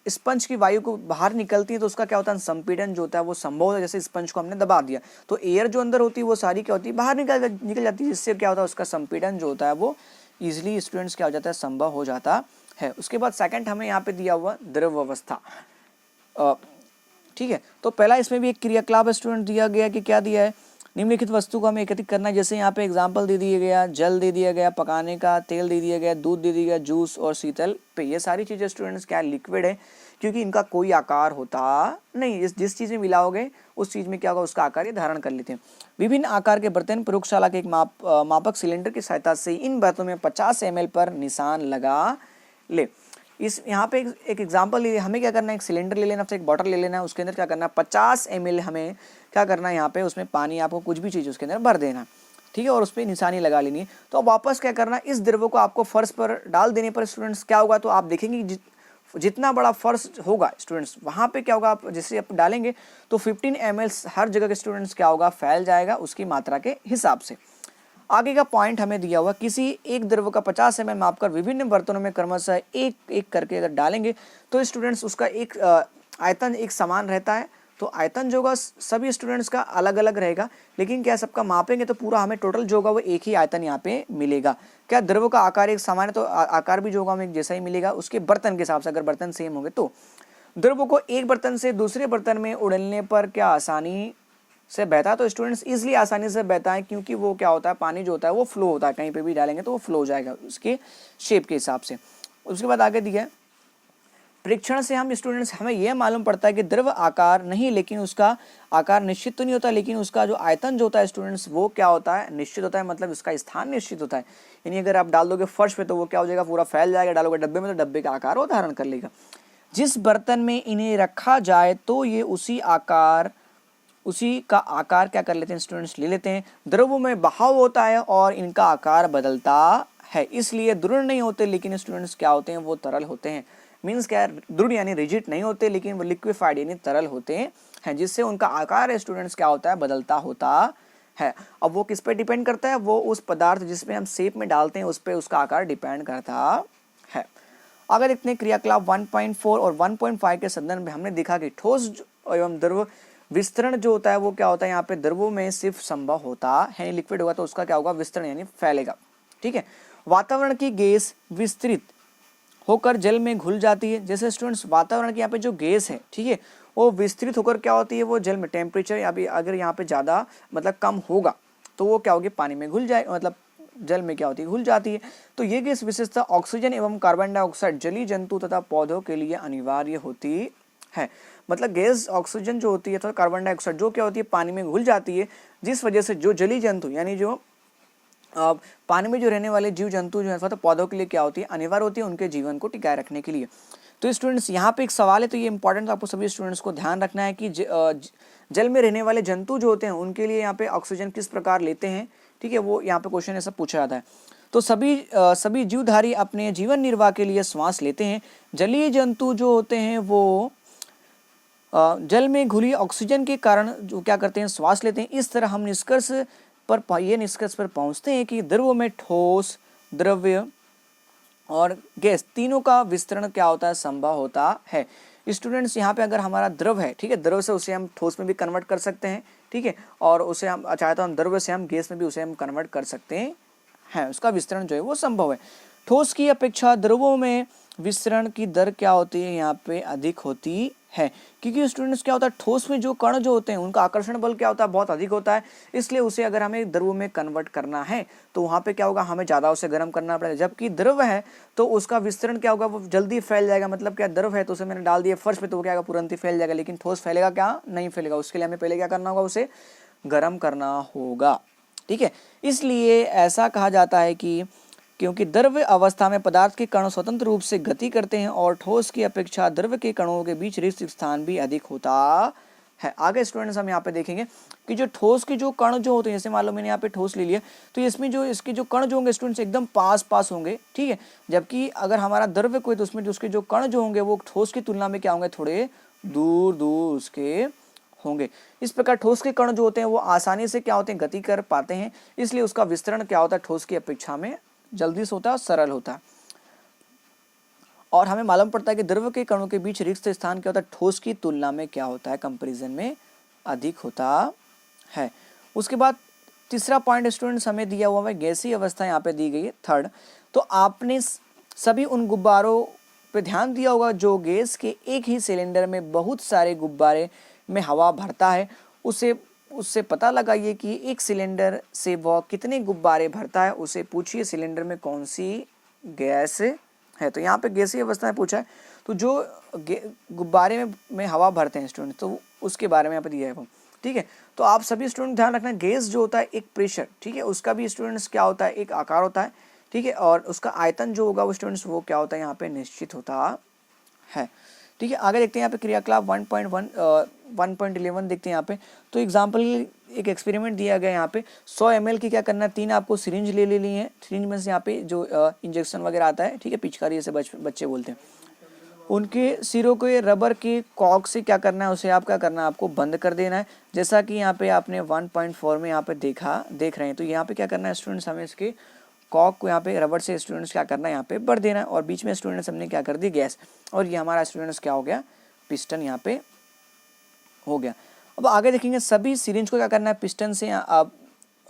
स्पंज की वायु को बाहर निकलती है तो उसका क्या होता है, संपीड़न जो होता है वो संभव होता है। जैसे स्पंज को हमने दबा दिया तो एयर जो अंदर होती है वो सारी क्या होती है, बाहर निकल जाती है, जिससे क्या होता है, उसका संपीड़न जो होता है वो ईजिली स्टूडेंट्स क्या हो जाता है, संभव हो जाता है। उसके बाद सेकंड हमें यहाँ पे दिया हुआ द्रव अवस्था, ठीक है, तो पहला इसमें भी एक क्रियाकलाप स्टूडेंट दिया गया कि क्या दिया है, निम्नलिखित वस्तु को हमें एकत्रित करना है। जैसे यहाँ पे एग्जाम्पल दे दिया गया, जल दे दिया गया, पकाने का तेल दे दिया गया, दूध दे दिया गया, जूस और शीतल पेय, ये सारी चीज़ें स्टूडेंट्स क्या लिक्विड है, क्योंकि इनका कोई आकार होता नहीं, जिस चीज़ में मिलाओगे उस चीज़ में क्या होगा, उसका आकार ये धारण कर लेते हैं। विभिन्न आकार के बर्तन, प्रयोगशाला के एक मापक सिलेंडर की सहायता से इन बर्तनों में 50 ml पर निशान लगा ले। इस यहाँ पे एक एग्जाम्पल ले, हमें क्या करना है, एक सिलेंडर ले लेना, फिर एक बॉटल ले लेना, उसके अंदर क्या करना है, 50 ml हमें क्या करना है, यहाँ पे उसमें पानी, आपको कुछ भी चीज़ उसके अंदर भर देना, ठीक है, और उस पर निशानी लगा लेनी है। तो अब वापस क्या करना है, इस द्रव को आपको फर्श पर डाल देने पर स्टूडेंट्स क्या होगा, तो आप देखेंगे जितना बड़ा फर्श होगा स्टूडेंट्स, वहाँ पे क्या होगा, आप जैसे आप डालेंगे तो 15 ml हर जगह के स्टूडेंट्स क्या होगा, फैल जाएगा उसकी मात्रा के हिसाब से। आगे का पॉइंट हमें दिया हुआ, किसी एक द्रव का 50 ml मापकर विभिन्न बर्तनों में क्रमशः एक एक करके अगर डालेंगे तो स्टूडेंट्स उसका एक आयतन एक समान रहता है। तो आयतन जो होगा सभी स्टूडेंट्स का अलग अलग रहेगा, लेकिन क्या सबका मापेंगे तो पूरा हमें टोटल जो होगा वो एक ही आयतन यहाँ पे मिलेगा। क्या द्रव का आकार एक समान है तो आकार भी जो होगा हमें एक जैसा ही मिलेगा उसके बर्तन के हिसाब से, अगर बर्तन सेम होंगे तो। द्रव को एक बर्तन से दूसरे बर्तन में उड़ने पर क्या आसानी से बहता है, तो स्टूडेंट्स इजिली आसानी से बहता है, क्योंकि वो क्या होता है, पानी जो होता है वो फ्लो होता है, कहीं पे भी डालेंगे तो वो फ्लो हो जाएगा उसके शेप के हिसाब से। उसके बाद आगे दिया है, परीक्षण से हम स्टूडेंट्स हमें यह मालूम पड़ता है कि द्रव आकार नहीं, लेकिन उसका आकार निश्चित तो नहीं होता, लेकिन उसका जो आयतन जो होता है स्टूडेंट्स वो क्या होता है, निश्चित होता है, मतलब उसका स्थान निश्चित होता है। यानी अगर आप डाल दोगे फर्श पे तो वो क्या हो जाएगा, पूरा फैल जाएगा, डालोगे डब्बे में तो डब्बे का आकार वो धारण कर लेगा। जिस बर्तन में इन्हें रखा जाए तो ये उसी का आकार क्या कर लेते हैं स्टूडेंट्स, ले लेते हैं। द्रव में बहाव होता है और इनका आकार बदलता है, इसलिए दृढ़ नहीं होते, लेकिन स्टूडेंट्स क्या होते हैं, वो तरल होते हैं। मीन्स क्या है, दृढ़ यानी रिजिड नहीं होते, लेकिन वो लिक्विफाइड यानी तरल होते हैं, जिससे उनका आकार स्टूडेंट्स क्या होता है, बदलता होता है। अब वो किस पे डिपेंड करता है, वो उस पदार्थ जिसमें हम शेप में डालते हैं उस पे उसका आकार डिपेंड करता है। अगर इतने क्रियाकलाप 1.4 और 1.5 के संदर्भ में हमने देखा कि ठोस एवं द्रव विस्तरण जो होता है वो क्या होता है, यहाँ पे द्रवों में सिर्फ संभव होता है, लिक्विड होगा तो उसका क्या होगा, विस्तरण यानी फैलेगा। ठीक है, वातावरण की गैस विस्तृत होकर जल में घुल जाती है। जैसे स्टूडेंट्स वातावरण की यहाँ पे जो गैस है, ठीक है, वो विस्तृत होकर क्या होती है, वो जल में टेम्परेचर अगर यहाँ पे ज़्यादा मतलब कम होगा तो वो क्या होगी, पानी में घुल जाए, मतलब जल में क्या होती है, घुल जाती है। तो ये गैस विशेषता ऑक्सीजन एवं कार्बन डाइऑक्साइड जलीय जंतु तथा पौधों के लिए अनिवार्य होती है। मतलब गैस ऑक्सीजन जो होती है तो कार्बन डाइऑक्साइड जो क्या होती है, पानी में घुल जाती है, जिस वजह से जो जलीय जंतु यानी जो पानी में जो रहने वाले जीव जंतु जो है तो पौधों के लिए क्या होती है, अनिवार्य होती है उनके जीवन को टिकाए रखने के लिए। तो स्टूडेंट्स यहाँ पे एक सवाल है, तो ये इंपॉर्टेंट आपको सभी स्टूडेंट्स को ध्यान रखना है कि जल में रहने वाले जंतु जो होते हैं उनके लिए यहाँ पे ऑक्सीजन किस प्रकार लेते हैं, ठीक है, वो यहाँ पे क्वेश्चन ऐसा पूछा जाता है। तो सभी जीवधारी अपने जीवन निर्वाह के लिए श्वास लेते हैं। जलीय जंतु जो होते हैं वो जल में घुली ऑक्सीजन के कारण जो क्या करते हैं, श्वास लेते हैं। इस तरह हम निष्कर्ष पर पहुंचते हैं कि द्रव में ठोस, द्रव्य और गैस तीनों का विस्तरण क्या होता है, संभव होता है। स्टूडेंट्स यहाँ पे अगर हमारा द्रव है, ठीक है, द्रव से उसे हम ठोस में भी कन्वर्ट कर सकते हैं, ठीक है, और उसे हम चाहे तो हम द्रव से हम गैस में भी उसे हम कन्वर्ट कर सकते हैं, उसका विस्तरण जो है वो संभव है। ठोस की अपेक्षा द्रवों में विस्तरण की दर क्या होती है, यहाँ पे अधिक होती है, क्योंकि स्टूडेंट्स क्या होता है, ठोस में जो कण जो होते हैं उनका आकर्षण बल क्या होता है, बहुत अधिक होता है, इसलिए उसे अगर हमें द्रव में कन्वर्ट करना है तो वहाँ पे क्या होगा, हमें ज़्यादा उसे गर्म करना पड़ेगा। जबकि द्रव है तो उसका विस्तरण क्या होगा, वो जल्दी फैल जाएगा। मतलब क्या, द्रव है तो उसे मैंने डाल दिया फर्श पे तो वो क्या होगा, तुरंत ही फैल जाएगा, लेकिन ठोस फैलेगा क्या, नहीं फैलेगा। उसके लिए हमें पहले क्या करना होगा, उसे गर्म करना होगा, ठीक है। इसलिए ऐसा कहा जाता है कि क्योंकि द्रव अवस्था में पदार्थ के कण स्वतंत्र रूप से गति करते हैं और ठोस की अपेक्षा द्रव के कणों के बीच रिक्त स्थान भी अधिक होता है। आगे स्टूडेंट्स हम यहाँ पे देखेंगे कि जो ठोस के जो कण जो होते हैं, जैसे मान लो मैंने यहाँ पे ठोस ले लिया, तो इसमें जो इसके जो कण जो होंगे स्टूडेंट्स एकदम पास पास होंगे, ठीक है। जबकि अगर हमारा द्रव्य कोई, तो उसमें जो उसके जो कण जो होंगे वो ठोस की तुलना में क्या होंगे, थोड़े दूर दूर उसके होंगे। इस प्रकार ठोस के कण जो होते हैं वो आसानी से क्या होते हैं, गति कर पाते हैं, इसलिए उसका विस्तरण क्या होता है, ठोस की अपेक्षा में जल्दी से होता है और सरल होता है। और हमें मालूम पड़ता है कि द्रव के कणों के बीच रिक्त स्थान क्या होता है, ठोस की तुलना में क्या होता है, कंपैरिजन में अधिक होता है। उसके बाद तीसरा पॉइंट स्टूडेंट्स हमें दिया हुआ है, गैसीय अवस्था यहाँ पे दी गई है, थर्ड। तो आपने सभी उन गुब्बारों पे ध्यान दिया होगा जो गैस के एक ही सिलेंडर में बहुत सारे गुब्बारे में हवा भरता है। उससे पता लगाइए कि एक सिलेंडर से वह कितने गुब्बारे भरता है। उसे पूछिए सिलेंडर में कौन सी गैस है। तो यहाँ पे गैसीय अवस्था में पूछा है, तो जो गुब्बारे में हवा भरते हैं स्टूडेंट, तो उसके बारे में यहाँ पे दिया है वो, ठीक है। तो आप सभी स्टूडेंट ध्यान रखना, गैस जो होता है एक प्रेशर, ठीक है, उसका भी स्टूडेंट्स क्या होता है, एक आकार होता है, ठीक है, और उसका आयतन जो होगा वो स्टूडेंट्स वो क्या होता है, यहाँ पे निश्चित होता है, ठीक है। आगे देखते हैं यहाँ पे क्रियाकलाप 1.11 देखते हैं यहाँ पे। तो एग्जाम्पल एक एक्सपेरिमेंट दिया गया यहाँ पे 100 ml की क्या करना है, 3 आपको सिरिंज ले ली है। सिरिंज में से यहाँ पे जो इंजेक्शन वगैरह आता है, ठीक है, पिचकारी जैसे बच्चे बोलते हैं, उनके सिरों के रबर के कॉक से क्या करना है, उसे आप क्या करना है, आपको बंद कर देना है। जैसा कि यहाँ पे आपने 1.4 में यहाँ पे देख रहे हैं। तो यहाँ पे क्या करना है स्टूडेंट्स, हमें इसके कॉक को यहाँ पे रबर से स्टूडेंट्स क्या करना है, यहाँ पे भर देना है, और बीच में स्टूडेंट्स हमने क्या कर दी, गैस, और ये हमारा स्टूडेंट्स क्या हो गया, पिस्टन यहाँ पे हो गया। अब आगे देखेंगे, सभी सिरिंज को क्या करना है, पिस्टन से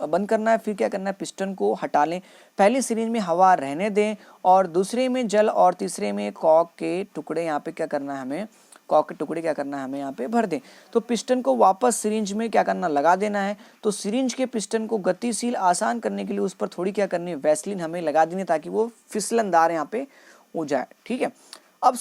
बंद करना है, फिर क्या करना है, पिस्टन को हटा लें। पहली सिरिंज में हवा रहने दें और दूसरे में जल और तीसरे में कॉक के टुकड़े यहाँ पे क्या करना है, हमें कॉक के टुकड़े क्या करना है, हमें यहाँ पे भर दें। तो पिस्टन को वापस सिरिंज में क्या करना, लगा देना है। तो सिरिंज के पिस्टन को गतिशील आसान करने के लिए उस पर थोड़ी क्या करनी है, वैसलीन हमें लगा देनी, ताकि वो फिसलनदार यहाँ पे हो जाए, ठीक है। अब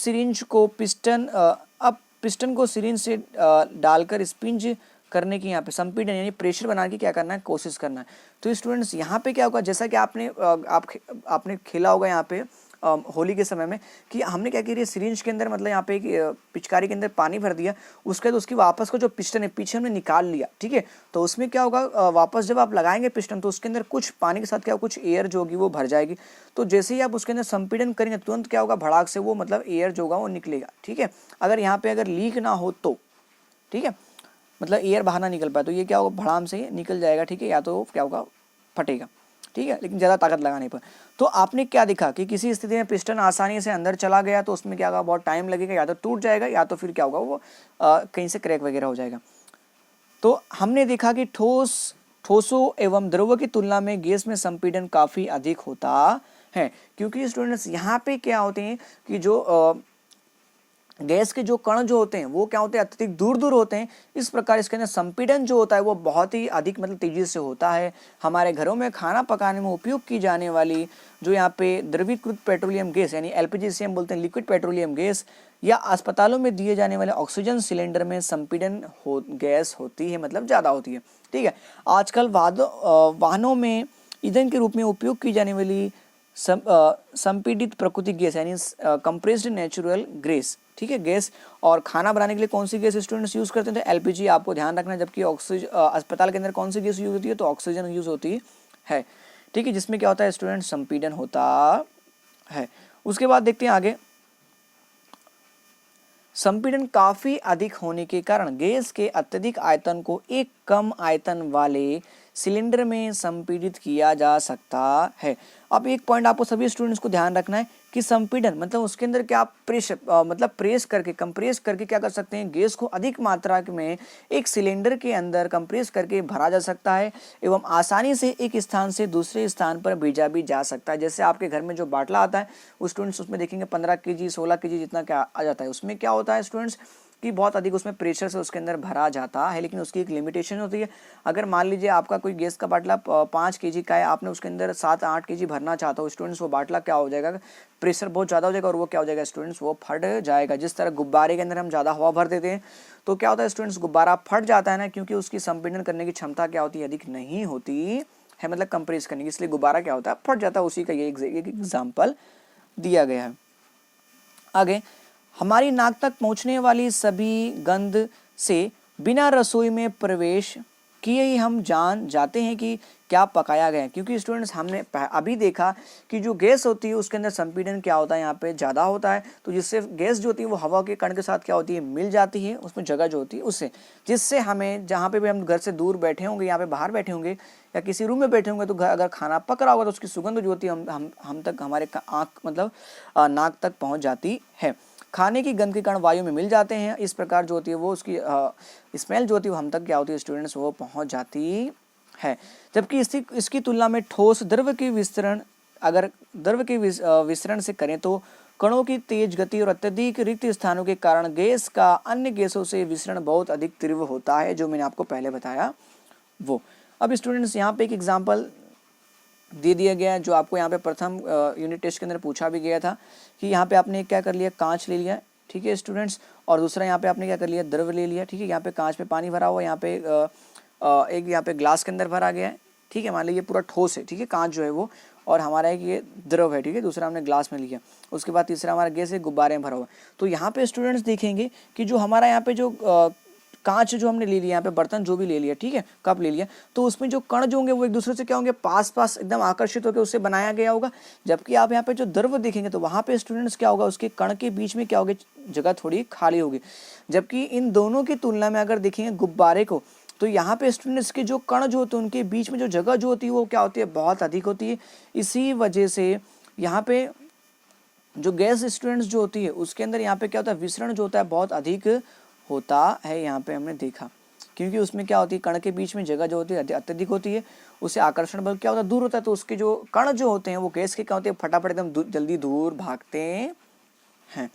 पिस्टन को सिरिंज से डालकर स्पिंज करने की यहाँ पे संपीड़न यानी प्रेशर बनाने की क्या करना है, कोशिश करना है। तो स्टूडेंट्स यहाँ पे क्या होगा, जैसा कि आपने खेला होगा यहाँ पे होली के समय में, कि हमने क्या किया, सिरिंज के अंदर मतलब यहाँ पे पिचकारी के अंदर पानी भर दिया, उसके बाद उसकी वापस को जो पिस्टन है पीछे हमने निकाल लिया, ठीक है। तो उसमें क्या होगा, वापस जब आप लगाएंगे पिस्टन, तो उसके अंदर कुछ पानी के साथ क्या, कुछ एयर जो होगी वो भर जाएगी। तो जैसे ही आप उसके अंदर संपीड़न करेंगे, तुरंत क्या होगा, भड़ाक से वो मतलब एयर जो होगा वो निकलेगा, ठीक है। अगर यहाँ पे अगर लीक ना हो तो, ठीक है, मतलब एयर बाहर ना निकल पाए, तो ये क्या होगा, भड़ाम से निकल जाएगा, ठीक है, या तो क्या होगा, फटेगा, ठीक है, लेकिन ज़्यादा ताकत लगाने पर। तो आपने क्या देखा कि किसी स्थिति में पिस्टन आसानी से अंदर चला गया तो उसमें क्या होगा, बहुत टाइम लगेगा, या तो टूट जाएगा या तो फिर क्या होगा, वो कहीं से क्रैक वगैरह हो जाएगा। तो हमने देखा कि ठोसों एवं द्रव की तुलना में गैस में संपीड़न काफ़ी अधिक होता है, क्योंकि स्टूडेंट्स यहाँ पे क्या होते हैं कि जो गैस के जो कण जो होते हैं वो क्या होते हैं, अत्यधिक दूर दूर होते हैं। इस प्रकार इसके अंदर संपीड़न जो होता है वो बहुत ही अधिक मतलब तेजी से होता है। हमारे घरों में खाना पकाने में उपयोग की जाने वाली जो यहाँ पे द्रवीकृत पेट्रोलियम गैस यानी एलपीजी से हम बोलते हैं लिक्विड पेट्रोलियम गैस, या अस्पतालों में दिए जाने वाले ऑक्सीजन सिलेंडर में संपीड़न गैस होती है, मतलब ज़्यादा होती है, ठीक है। आजकल वाहनों में ईंधन के रूप में उपयोग की जाने वाली संपीड़ित प्राकृतिक गैस यानी कंप्रेस्ड नेचुरल गैस, ठीक है, गैस, और खाना बनाने के लिए कौन सी गैस स्टूडेंट्स यूज़ करते हैं, तो एलपीजी आपको ध्यान रखना है। जबकि ऑक्सीजन अस्पताल के अंदर कौन सी गैस यूज़ होती है, तो ऑक्सीजन यूज़ होती है, ठीक है, जिसमें क्या होता है स्टूडेंट, संपीड़न होता है। उसके बाद देखते हैं आगे, संपीड़न काफ़ी अधिक होने के कारण गैस के अत्यधिक आयतन को एक कम आयतन वाले सिलेंडर में संपीड़ित किया जा सकता है। अब एक पॉइंट आपको सभी स्टूडेंट्स को ध्यान रखना है कि संपीड़न मतलब उसके अंदर क्या प्रेशर मतलब प्रेस करके कंप्रेस करके क्या कर सकते हैं, गैस को अधिक मात्रा में एक सिलेंडर के अंदर कंप्रेस करके भरा जा सकता है एवं आसानी से एक स्थान से दूसरे स्थान पर भेजा भी जा सकता है। जैसे आपके घर में जो बाटला आता है उस स्टूडेंट्स उसमें देखेंगे 15 केजी 16 केजी जितना क्या आ जाता है, उसमें क्या होता है स्टूडेंट्स कि बहुत अधिक उसमें प्रेशर से उसके अंदर भरा जाता है, लेकिन उसकी एक लिमिटेशन होती है। अगर मान लीजिए आपका कोई गैस का बाटला 5 केजी का है, आपने उसके अंदर 7-8 केजी भरना चाहता हो स्टूडेंट्स, वो बाटला क्या हो जाएगा, प्रेशर बहुत ज़्यादा हो जाएगा और वो क्या हो जाएगा स्टूडेंट्स, वो फट जाएगा। जिस तरह गुब्बारे के अंदर हम ज़्यादा हवा भर देते हैं तो क्या होता है स्टूडेंट्स, गुब्बारा फट जाता है ना, क्योंकि उसकी संपीड़न करने की क्षमता क्या होती है, अधिक नहीं होती है, मतलब कंप्रेस करने की, इसलिए गुब्बारा क्या होता है, फट जाता है। उसी का ये एक एग्जाम्पल दिया गया है। आगे, हमारी नाक तक पहुंचने वाली सभी गंध से बिना रसोई में प्रवेश किए ही हम जान जाते हैं कि क्या पकाया गया है, क्योंकि स्टूडेंट्स हमने अभी देखा कि जो गैस होती है उसके अंदर संपीड़न क्या होता है, यहाँ पे ज़्यादा होता है, तो जिससे गैस जो होती है वो हवा के कण के साथ क्या होती है, मिल जाती है उसमें जगह जो होती है उससे, जिससे हमें जहाँ पे भी हम घर से दूर बैठे होंगे, यहाँ पे बाहर बैठे होंगे या किसी रूम में बैठे होंगे, तो अगर खाना पक रहा होगा तो उसकी सुगंध जो होती है हम तक, हमारे आँख मतलब नाक तक पहुँच जाती है। खाने की गंध के कण वायु में मिल जाते हैं, इस प्रकार जो होती है वो उसकी स्मेल जो होती है वो हम तक क्या होती है स्टूडेंट्स, वो पहुंच जाती है। जबकि इसकी तुलना में ठोस द्रव की विस्तरण, अगर द्रव के विस्तरण से करें तो कणों की तेज गति और अत्यधिक रिक्त स्थानों के कारण गैस का अन्य गैसों से विस्तरण बहुत अधिक तीव्र होता है, जो मैंने आपको पहले बताया वो। अब स्टूडेंट्स यहाँ पे एक एग्जाम्पल दे दिया गया है जो आपको यहाँ पे प्रथम यूनिट टेस्ट के अंदर पूछा भी गया था कि यहाँ पे आपने क्या कर लिया, कांच ले लिया, ठीक है स्टूडेंट्स, और दूसरा यहाँ पे आपने क्या कर लिया, द्रव ले लिया, ठीक है। यहाँ पे कांच में पानी भरा हुआ, यहाँ पे एक यहाँ पे ग्लास के अंदर भरा गया है, ठीक है। मान लीजिए पूरा ठोस है, ठीक है, कांच जो है वो, और हमारा एक ये द्रव है, ठीक है, दूसरा हमने ग्लास में लिया। उसके बाद तीसरा हमारा गैस है, गुब्बारे में भरा हुआ। तो यहाँ पे स्टूडेंट्स देखेंगे कि जो हमारा यहाँ पे जो कांच जो हमने ले लिया, यहाँ पे बर्तन जो भी ले लिया, ठीक है, कप ले लिया, तो उसमें जो कण जो होंगे वो एक दूसरे से क्या होंगे, पास पास एकदम आकर्षित होकर उससे बनाया गया होगा। जबकि आप यहाँ पे जो द्रव देखेंगे तो वहाँ पे स्टूडेंट्स क्या होगा, उसके कण के बीच में क्या होगी, जगह थोड़ी खाली होगी। जबकि इन दोनों की तुलना में अगर देखेंगे गुब्बारे को, तो यहाँ पे स्टूडेंट्स के जो कण जो होते हैं उनके बीच में जो जगह जो होती है वो क्या होती है, बहुत अधिक होती है। इसी वजह से यहाँ पे जो गैस स्टूडेंट्स जो होती है उसके अंदर यहाँ पे क्या होता है, विसरण जो होता है बहुत अधिक होता है। यहाँ पे हमने देखा, क्योंकि उसमें क्या होती है, कण के बीच में जगह जो होती है अत्यधिक होती है, उससे आकर्षण बल क्या होता है, दूर होता है, तो उसके जो कण जो होते हैं वो गैस के क्या होते हैं, फटाफट एकदम जल्दी दूर भागते हैं।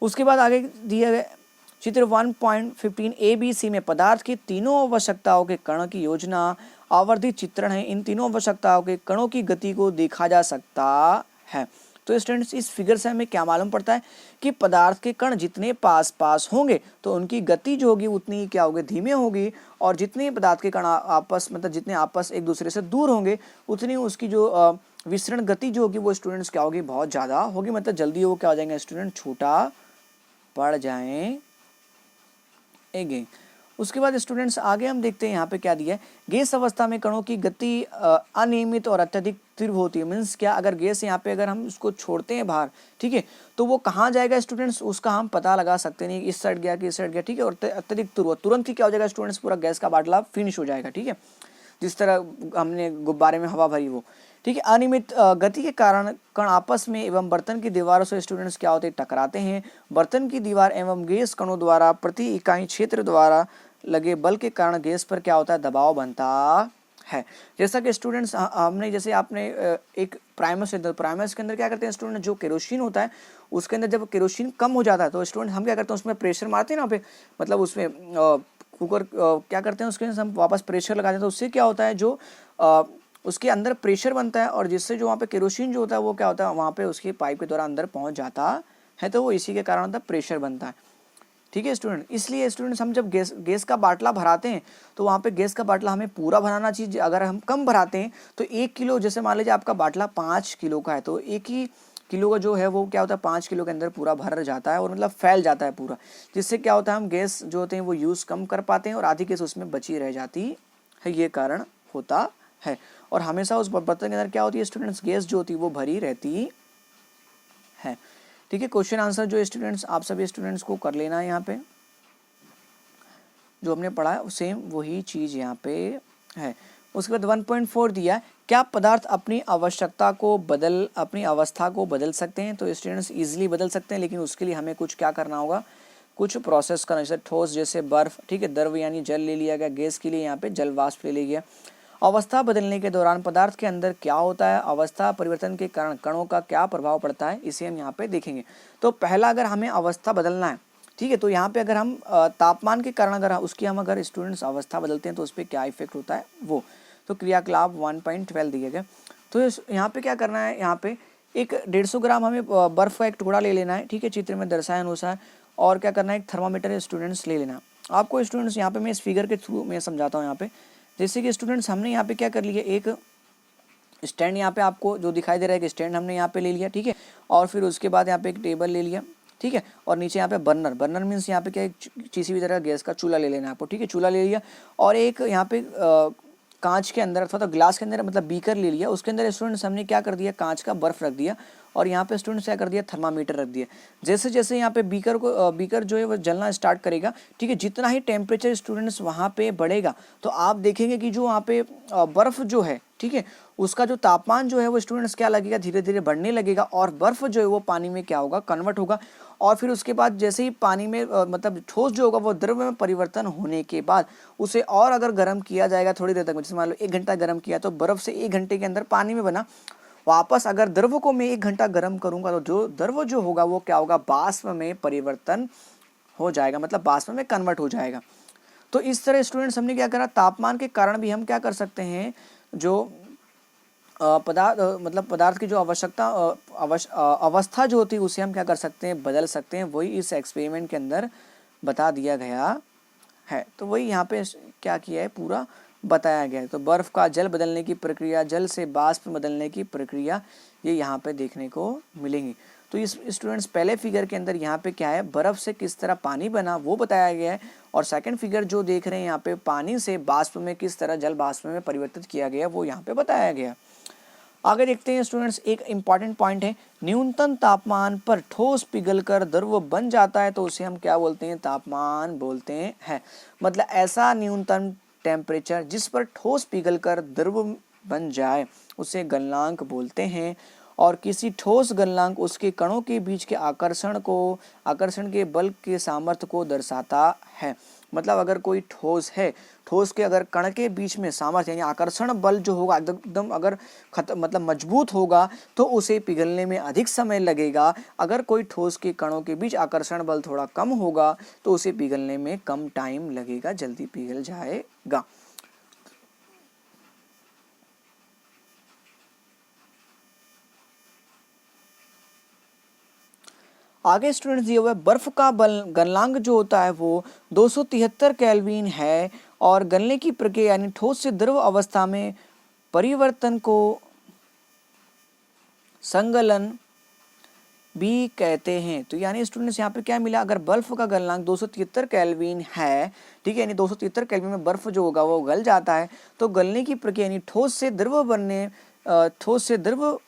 उसके बाद आगे दिया गया चित्र 1.15 ABC में पदार्थ की तीनों आवश्यकताओं के कणों की योजना आवर्धित चित्रण है। इन तीनों आवश्यकताओं के कणों की गति को देखा जा सकता है। तो स्टूडेंट्स इस फिगर से हमें क्या मालूम पड़ता है कि पदार्थ के कण जितने पास पास होंगे तो उनकी गति जो होगी उतनी क्या होगी, धीमे होगी, और जितने पदार्थ के कण आपस मतलब जितने आपस एक दूसरे से दूर होंगे उतनी उसकी जो विसरण गति जो होगी वो स्टूडेंट्स क्या होगी, बहुत ज़्यादा होगी, मतलब जल्दी वो क्या हो जाएंगे स्टूडेंट, छोटा पड़ जाएंगे। उसके बाद स्टूडेंट्स आगे हम देखते हैं यहाँ पे क्या दिया है, गैस अवस्था में कणों की गति अनियमित और अत्यधिक तीव्र होती है। मीन्स क्या, अगर गैस यहाँ पे अगर हम उसको छोड़ते हैं बाहर, ठीक है, तो वो कहाँ जाएगा स्टूडेंट्स, उसका हम पता लगा सकते नहीं, इस साइड गया कि इस साइड गया, ठीक है, और अत्यधिक तीव्र तुरंत ही क्या हो जाएगा स्टूडेंट्स, पूरा गैस का बाटला फिनिश हो जाएगा, ठीक है, जिस तरह हमने गुब्बारे में हवा भरी वो, ठीक है। अनियमित गति के कारण कण आपस में एवं बर्तन की दीवारों से स्टूडेंट्स क्या होते हैं, टकराते हैं। बर्तन की दीवार एवं गैस कणों द्वारा प्रति इकाई क्षेत्र द्वारा लगे बल के कारण गैस पर क्या होता है, दबाव बनता है। जैसा कि स्टूडेंट्स हमने जैसे आपने एक प्राइमर्स के अंदर क्या करते हैं स्टूडेंट, जो केरोसिन होता है उसके अंदर जब केरोसिन कम हो जाता है तो स्टूडेंट हम क्या करते हैं, उसमें प्रेशर मारते हैं ना पे, मतलब उसमें कुकर क्या करते हैं उसके अंदर हम वापस प्रेशर लगाते हैं, तो उससे क्या होता है, जो उसके अंदर प्रेशर बनता है और जिससे जो वहाँ पे केरोसिन जो होता है वो क्या होता है, वहाँ पे उसके पाइप के द्वारा अंदर पहुँच जाता है, तो वो इसी के कारण होता है, प्रेशर बनता है, ठीक है स्टूडेंट। इसलिए स्टूडेंट्स हम जब गैस का बाटला भराते हैं तो वहाँ पे गैस का बाटला हमें पूरा भराना चाहिए। अगर हम कम भराते हैं तो 1 किलो, जैसे मान लीजिए आपका बाटला 5 किलो का है तो 1 ही किलो का जो है वो क्या होता है, 5 किलो के अंदर पूरा भर जाता है और मतलब फैल जाता है पूरा, जिससे क्या होता है, हम गैस जो होते हैं वो यूज़ कम कर पाते हैं और आधी गैस उसमें बची रह जाती है, ये कारण होता है। और हमेशा उस बर्तन के अंदर क्या होती है स्टूडेंट्स, गैस जो होती है वो भरी रहती है, ठीक है। क्वेश्चन आंसर जो स्टूडेंट्स आप सभी स्टूडेंट्स को कर लेना है, यहाँ पे जो हमने पढ़ा है सेम वही चीज़ यहाँ पे है। उसके बाद 1.4 दिया क्या पदार्थ अपनी अवस्था को बदल सकते हैं? तो स्टूडेंट्स इजीली बदल सकते हैं, लेकिन उसके लिए हमें कुछ क्या करना होगा, कुछ प्रोसेस करना। जैसे ठोस जैसे बर्फ, ठीक है, द्रव यानी जल ले लिया गया, गैस के लिए यहाँ पे जल वाष्प ले लिया गया। अवस्था बदलने के दौरान पदार्थ के अंदर क्या होता है, अवस्था परिवर्तन के कारण कणों का क्या प्रभाव पड़ता है, इसे हम यहाँ पे देखेंगे। तो पहला, अगर हमें अवस्था बदलना है, ठीक है, तो यहाँ पे अगर हम तापमान के कारण अगर स्टूडेंट्स अवस्था बदलते हैं तो उस पर क्या इफेक्ट होता है वो। तो क्रियाकलाप 1.12 दिया गया। तो यहाँ पे क्या करना है, यहाँ पे एक 150 ग्राम हमें बर्फ का एक टुकड़ा ले लेना है, ठीक है, चित्र में दर्शाए अनुसार। और क्या करना है, एक थर्मामीटर स्टूडेंट्स ले लेना। आपको स्टूडेंट्स यहाँ पे मैं इस फिगर के थ्रू मैं समझाता हूँ। यहाँ पे जैसे कि स्टूडेंट्स हमने यहाँ पे क्या कर लिया, एक स्टैंड यहाँ पे आपको जो दिखाई दे रहा है कि स्टैंड हमने यहाँ पे ले लिया, ठीक है। और फिर उसके बाद यहाँ पे एक टेबल ले लिया, ठीक है। और नीचे यहाँ पे बर्नर मीन्स यहाँ पे क्या, किसी भी तरह गैस का चूल्हा ले लेना है आपको, ठीक है, चूल्हा ले लिया। और एक यहाँ पे कांच के अंदर अथवा तो ग्लास के अंदर मतलब बीकर ले लिया, उसके अंदर स्टूडेंट्स हमने क्या कर दिया, कांच का बर्फ रख दिया। और यहाँ पे स्टूडेंट्स क्या कर दिया, थर्मामीटर रख दिया। जैसे जैसे यहाँ पे बीकर जो है वो जलना स्टार्ट करेगा, ठीक है, जितना ही टेम्परेचर स्टूडेंट्स वहाँ पे बढ़ेगा तो आप देखेंगे कि जो वहाँ पे बर्फ जो है, ठीक है, उसका जो तापमान जो है वो स्टूडेंट्स क्या लगेगा, धीरे धीरे बढ़ने लगेगा। और बर्फ जो है वो पानी में क्या होगा, कन्वर्ट होगा। और फिर उसके बाद जैसे ही पानी में मतलब ठोस जो होगा वो द्रव में परिवर्तन होने के बाद उसे और अगर गर्म किया जाएगा थोड़ी देर तक, जैसे मान लो 1 घंटा गर्म किया तो बर्फ से 1 घंटे के अंदर पानी में बना, वापस अगर द्रव को मैं 1 घंटा गर्म करूंगा तो जो द्रव जो होगा वो क्या होगा, बाष्प में परिवर्तन हो जाएगा, मतलब बाष्प में कन्वर्ट हो जाएगा। तो इस तरह स्टूडेंट्स हमने क्या करा, तापमान के कारण भी हम क्या कर सकते हैं, जो पदार्थ की जो अवस्था जो होती है उसे हम क्या कर सकते हैं, बदल सकते हैं। वही इस एक्सपेरिमेंट के अंदर बता दिया गया है। तो वही यहाँ पे क्या किया है, पूरा बताया गया है। तो बर्फ का जल बदलने की प्रक्रिया, जल से बाष्प बदलने की प्रक्रिया, ये यहाँ पे देखने को मिलेंगी। तो इस स्टूडेंट्स पहले फिगर के अंदर यहाँ पे क्या है, बर्फ से किस तरह पानी बना वो बताया गया है। और सेकंड फिगर जो देख रहे हैं यहाँ पे, पानी से बाष्प में किस तरह जल बाष्प में परिवर्तित किया गया वो यहाँ पे बताया गया। आगे देखते हैं स्टूडेंट्स, एक इंपॉर्टेंट पॉइंट है, न्यूनतम तापमान पर ठोस पिघलकर द्रव बन जाता है तो उसे हम क्या बोलते हैं, तापमान बोलते हैं। मतलब ऐसा न्यूनतम टेम्परेचर जिस पर ठोस पिघलकर द्रव बन जाए उसे गलनांक बोलते हैं। और किसी ठोस गलनांक उसके कणों के बीच के आकर्षण के बल के सामर्थ्य को दर्शाता है। मतलब अगर कोई ठोस है, ठोस के अगर कण के बीच में सामर्थ्य यानी आकर्षण बल जो होगा एकदम अगर मतलब मजबूत होगा तो उसे पिघलने में अधिक समय लगेगा। अगर कोई ठोस के कणों के बीच आकर्षण बल थोड़ा कम होगा तो उसे पिघलने में कम टाइम लगेगा, जल्दी पिघल जाएगा। आगे स्टूडेंट्स दिए हुए बर्फ का गलनांक जो होता है वो 273 केल्विन है। और गलने की प्रक्रिया यानी ठोस से द्रव अवस्था में परिवर्तन को संगलन भी कहते हैं। तो यानी स्टूडेंट्स यहाँ पे क्या मिला, अगर बर्फ का गलनांक 273 केल्विन है, ठीक है, यानी 273 केल्विन में बर्फ जो होगा वो गल जाता है, तो गलने की प्रक्रिया यानी ठोस से द्रव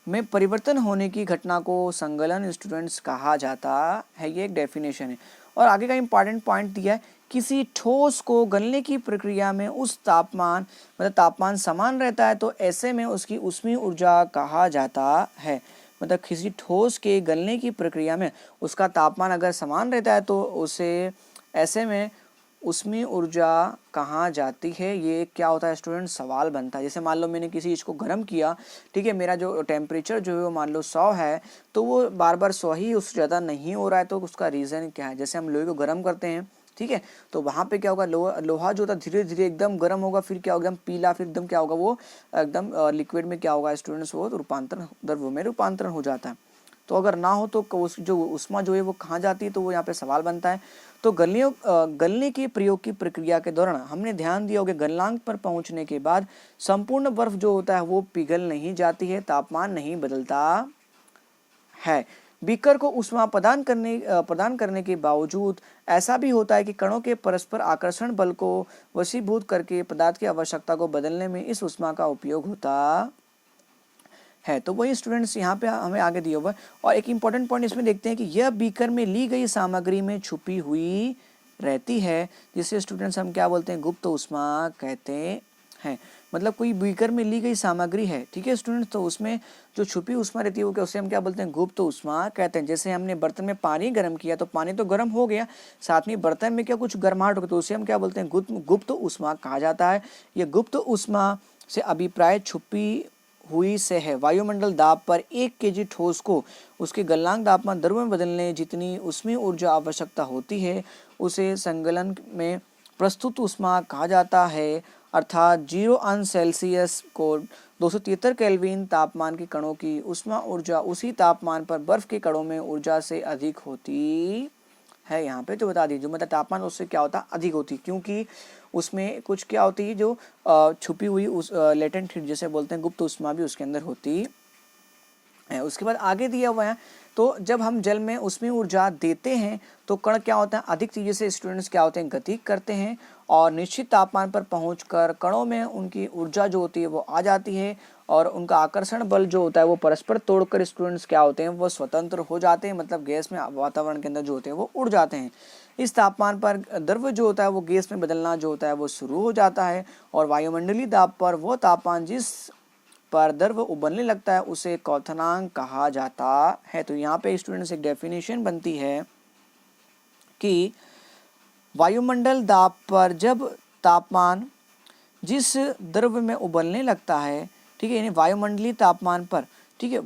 में परिवर्तन होने की घटना को संगलन स्टूडेंट्स कहा जाता है। ये एक डेफिनेशन है। और आगे का इंपॉर्टेंट पॉइंट दिया है, किसी ठोस को गलने की प्रक्रिया में उस तापमान समान रहता है तो ऐसे में उसकी ऊष्मीय ऊर्जा कहा जाता है। मतलब किसी ठोस के गलने की प्रक्रिया में उसका तापमान अगर समान रहता है तो उसे ऐसे में उसमें ऊर्जा कहाँ जाती है, ये क्या होता है स्टूडेंट, सवाल बनता है। जैसे मान लो मैंने किसी चीज़ को गर्म किया, ठीक है, मेरा जो टेम्परेचर जो है वो मान लो 100 है, तो वो बार बार 100 ही, उससे ज़्यादा नहीं हो रहा है, तो उसका रीज़न क्या है। जैसे हम लोहे को गर्म करते हैं, ठीक है, तो वहाँ पे क्या होगा, लोहा जो होता है धीरे धीरे एकदम गर्म होगा, फिर क्या होगा, एकदम पीला, फिर एकदम क्या होगा, वो एकदम लिक्विड में क्या होगा स्टूडेंट्स, वो द्रव में रूपांतरण हो जाता है। तो अगर ना हो तो जो उष्मा जो है वो कहाँ जाती है, तो वो यहाँ पे सवाल बनता है। तो गलने के प्रयोग की प्रक्रिया के दौरान हमने ध्यान दिया होगा, गलनांक पर पहुंचने के बाद संपूर्ण बर्फ जो होता है वो पिघल नहीं जाती है, तापमान नहीं बदलता है। बीकर को ऊष्मा प्रदान करने के बावजूद ऐसा भी होता है कि कणों के परस्पर आकर्षण बल को वशीभूत करके पदार्थ की आवश्यकता को बदलने में इस ऊष्मा का उपयोग होता है। तो वही स्टूडेंट्स यहाँ पे हमें आगे दिया हुआ है। और एक इम्पॉर्टेंट पॉइंट इसमें देखते हैं कि यह बीकर में ली गई सामग्री में छुपी हुई रहती है, जिसे स्टूडेंट्स हम क्या बोलते हैं, गुप्त ऊष्मा कहते है, मतलब कोई बीकर में ली गई सामग्री है, ठीक है स्टूडेंट्स, तो उसमें जो छुपी ऊष्मा रहती है वो क्या, उसे हम क्या बोलते हैं, गुप्त ऊष्मा कहते हैं। जैसे हमने बर्तन में पानी गर्म किया तो पानी तो गर्म हो गया, साथ में बर्तन में क्या कुछ गर्माहट हो गई, तो उसे हम क्या बोलते हैं, गुप्त ऊष्मा कहा जाता है। ये गुप्त ऊष्मा से अभिप्राय छुपी हुई से है। वायुमंडल दाब पर 1 केजी ठोस को उसके गलनांक तापमान द्रव में बदलने जितनी उसमें ऊर्जा आवश्यकता होती है उसे संगलन में प्रस्तुत ऊष्मा कहा जाता है, अर्थात 0 अंश सेल्सियस को 273 केल्विन तापमान के कणों की ऊष्मा ऊर्जा उसी तापमान पर बर्फ के कणों में ऊर्जा से अधिक होती है। यहाँ पे तो बता दीजिए, मतलब तापमान उससे क्या होता है, अधिक होती, क्योंकि उसमें कुछ क्या होती है जो छुपी हुई उस लेटेंट हीट जैसे बोलते हैं, गुप्त ऊष्मा भी उसके अंदर होती है। उसके बाद आगे दिया हुआ है, तो जब हम जल में उसमें ऊर्जा देते हैं तो कण क्या होता है, अधिक तेजी से स्टूडेंट्स क्या होते हैं, गति करते हैं और निश्चित तापमान पर पहुंचकर कणों में उनकी ऊर्जा जो होती है वो आ जाती है और उनका आकर्षण बल जो होता है वो परस्पर तोड़कर स्टूडेंट्स क्या होते हैं, वो स्वतंत्र हो जाते हैं, मतलब गैस में वातावरण के अंदर जो होते हैं वो उड़ जाते हैं। इस तापमान पर द्रव्य जो होता है वो गैस में बदलना जो होता है वो शुरू हो जाता है और वायुमंडलीय दाब पर वो तापमान जिस पर द्रव्य उबलने लगता है उसे क्वथनांक कहा जाता है। तो यहाँ पे स्टूडेंट्स एक डेफिनेशन बनती है कि वायुमंडल दाब पर जब तापमान जिस द्रव्य में उबलने लगता है, ठीक है, यानी वायुमंडलीय तापमान पर, ठीक है,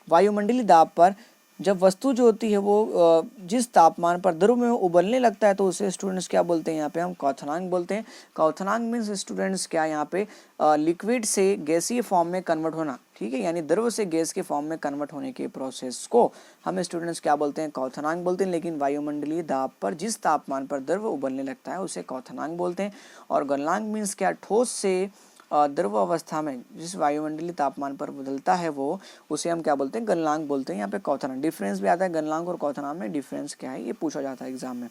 वायुमंडलीय दाब पर जब वस्तु जो होती है वो जिस तापमान पर द्रव में उबलने लगता है तो उसे स्टूडेंट्स क्या बोलते हैं, यहाँ पे हम क्वथनांक बोलते हैं। क्वथनांक मीन्स स्टूडेंट्स क्या, यहाँ पे लिक्विड से गैसीय फॉर्म में कन्वर्ट होना, ठीक है, यानी द्रव से गैस के फॉर्म में कन्वर्ट होने के प्रोसेस को हम स्टूडेंट्स क्या बोलते हैं, क्वथनांक बोलते हैं। लेकिन वायुमंडलीय दाब पर जिस तापमान पर द्रव उबलने लगता है उसे क्वथनांक बोलते हैं। और गलनांक मीन्स क्या, ठोस से द्रव अवस्था में जिस वायुमंडलीय तापमान पर बदलता है वो, उसे हम क्या बोलते हैं, गलनांक बोलते हैं। यहाँ पे क्वथनांक डिफरेंस भी आता है, गलनांक और क्वथनांक में डिफरेंस क्या है ये पूछा जाता है एग्जाम में।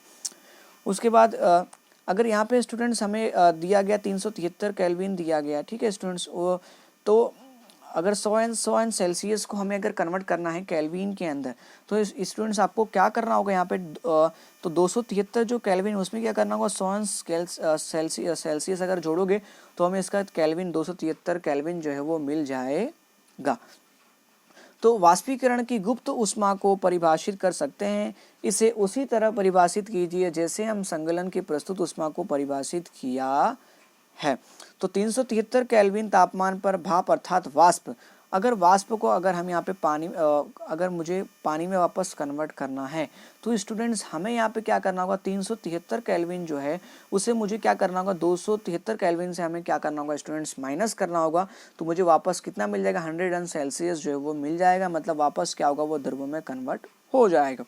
उसके बाद अगर यहाँ पे स्टूडेंट्स हमें दिया गया 373 केल्विन दिया गया, ठीक है स्टूडेंट्स, वो तो अगर 100 अंश सेल्सियस को हमें अगर कन्वर्ट करना है केल्विन के अंदर तो स्टूडेंट्स आपको क्या करना होगा, यहाँ पे तो 273 जो केल्विन उसमें क्या करना होगा, 100 अंश सेल्सियस अगर जोड़ोगे तो हमें इसका केल्विन 273 केल्विन जो है वो मिल जाएगा। तो वाष्पीकरण की गुप्त ऊष्मा को परिभाषित कर सकते हैं, इसे उसी तरह परिभाषित कीजिए जैसे हम संगलन की प्रस्तुत ऊष्मा को परिभाषित किया है। तो 373 केल्विन तापमान पर भाप अर्थात वाष्प, अगर वाष्प को अगर हम यहाँ पे अगर मुझे पानी में वापस कन्वर्ट करना है तो स्टूडेंट्स हमें यहाँ पे क्या करना होगा, 373 केल्विन जो है उसे मुझे क्या करना होगा, 273 केल्विन से हमें क्या करना होगा स्टूडेंट्स, माइनस करना होगा। तो मुझे वापस कितना मिल जाएगा, 100 अंश सेल्सियस जो है वो मिल जाएगा, मतलब वापस क्या होगा, वो द्रव में कन्वर्ट हो जाएगा।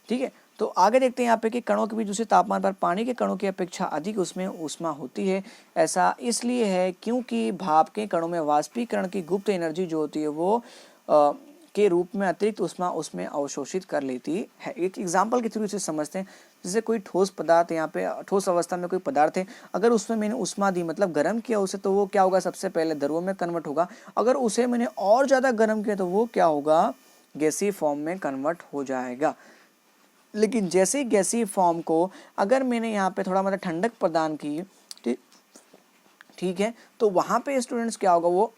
ठीक है, तो आगे देखते हैं यहाँ पे कि कणों के बीच दूसरे तापमान पर पानी के कणों की अपेक्षा अधिक उसमें ऊष्मा होती है। ऐसा इसलिए है क्योंकि भाप के कणों में वाष्पीकरण की गुप्त एनर्जी जो होती है वो के रूप में अतिरिक्त ऊष्मा उसमें अवशोषित कर लेती है। एक एग्जाम्पल के थ्रू इसे समझते हैं, जैसे कोई ठोस पदार्थ, यहाँ पे ठोस अवस्था में कोई पदार्थ है, अगर उसमें मैंने ऊष्मा दी मतलब गर्म किया उसे, तो वो क्या होगा, सबसे पहले द्रव में कन्वर्ट होगा। अगर उसे मैंने और ज़्यादा गर्म किया तो वो क्या होगा, गैसीय फॉर्म में कन्वर्ट हो जाएगा। लेकिन जैसे ही गैसीय फॉर्म को अगर मैंने यहाँ पे थोड़ा मतलब ठंडक प्रदान की, ठीक है, तो वहाँ पे स्टूडेंट्स क्या होगा, वो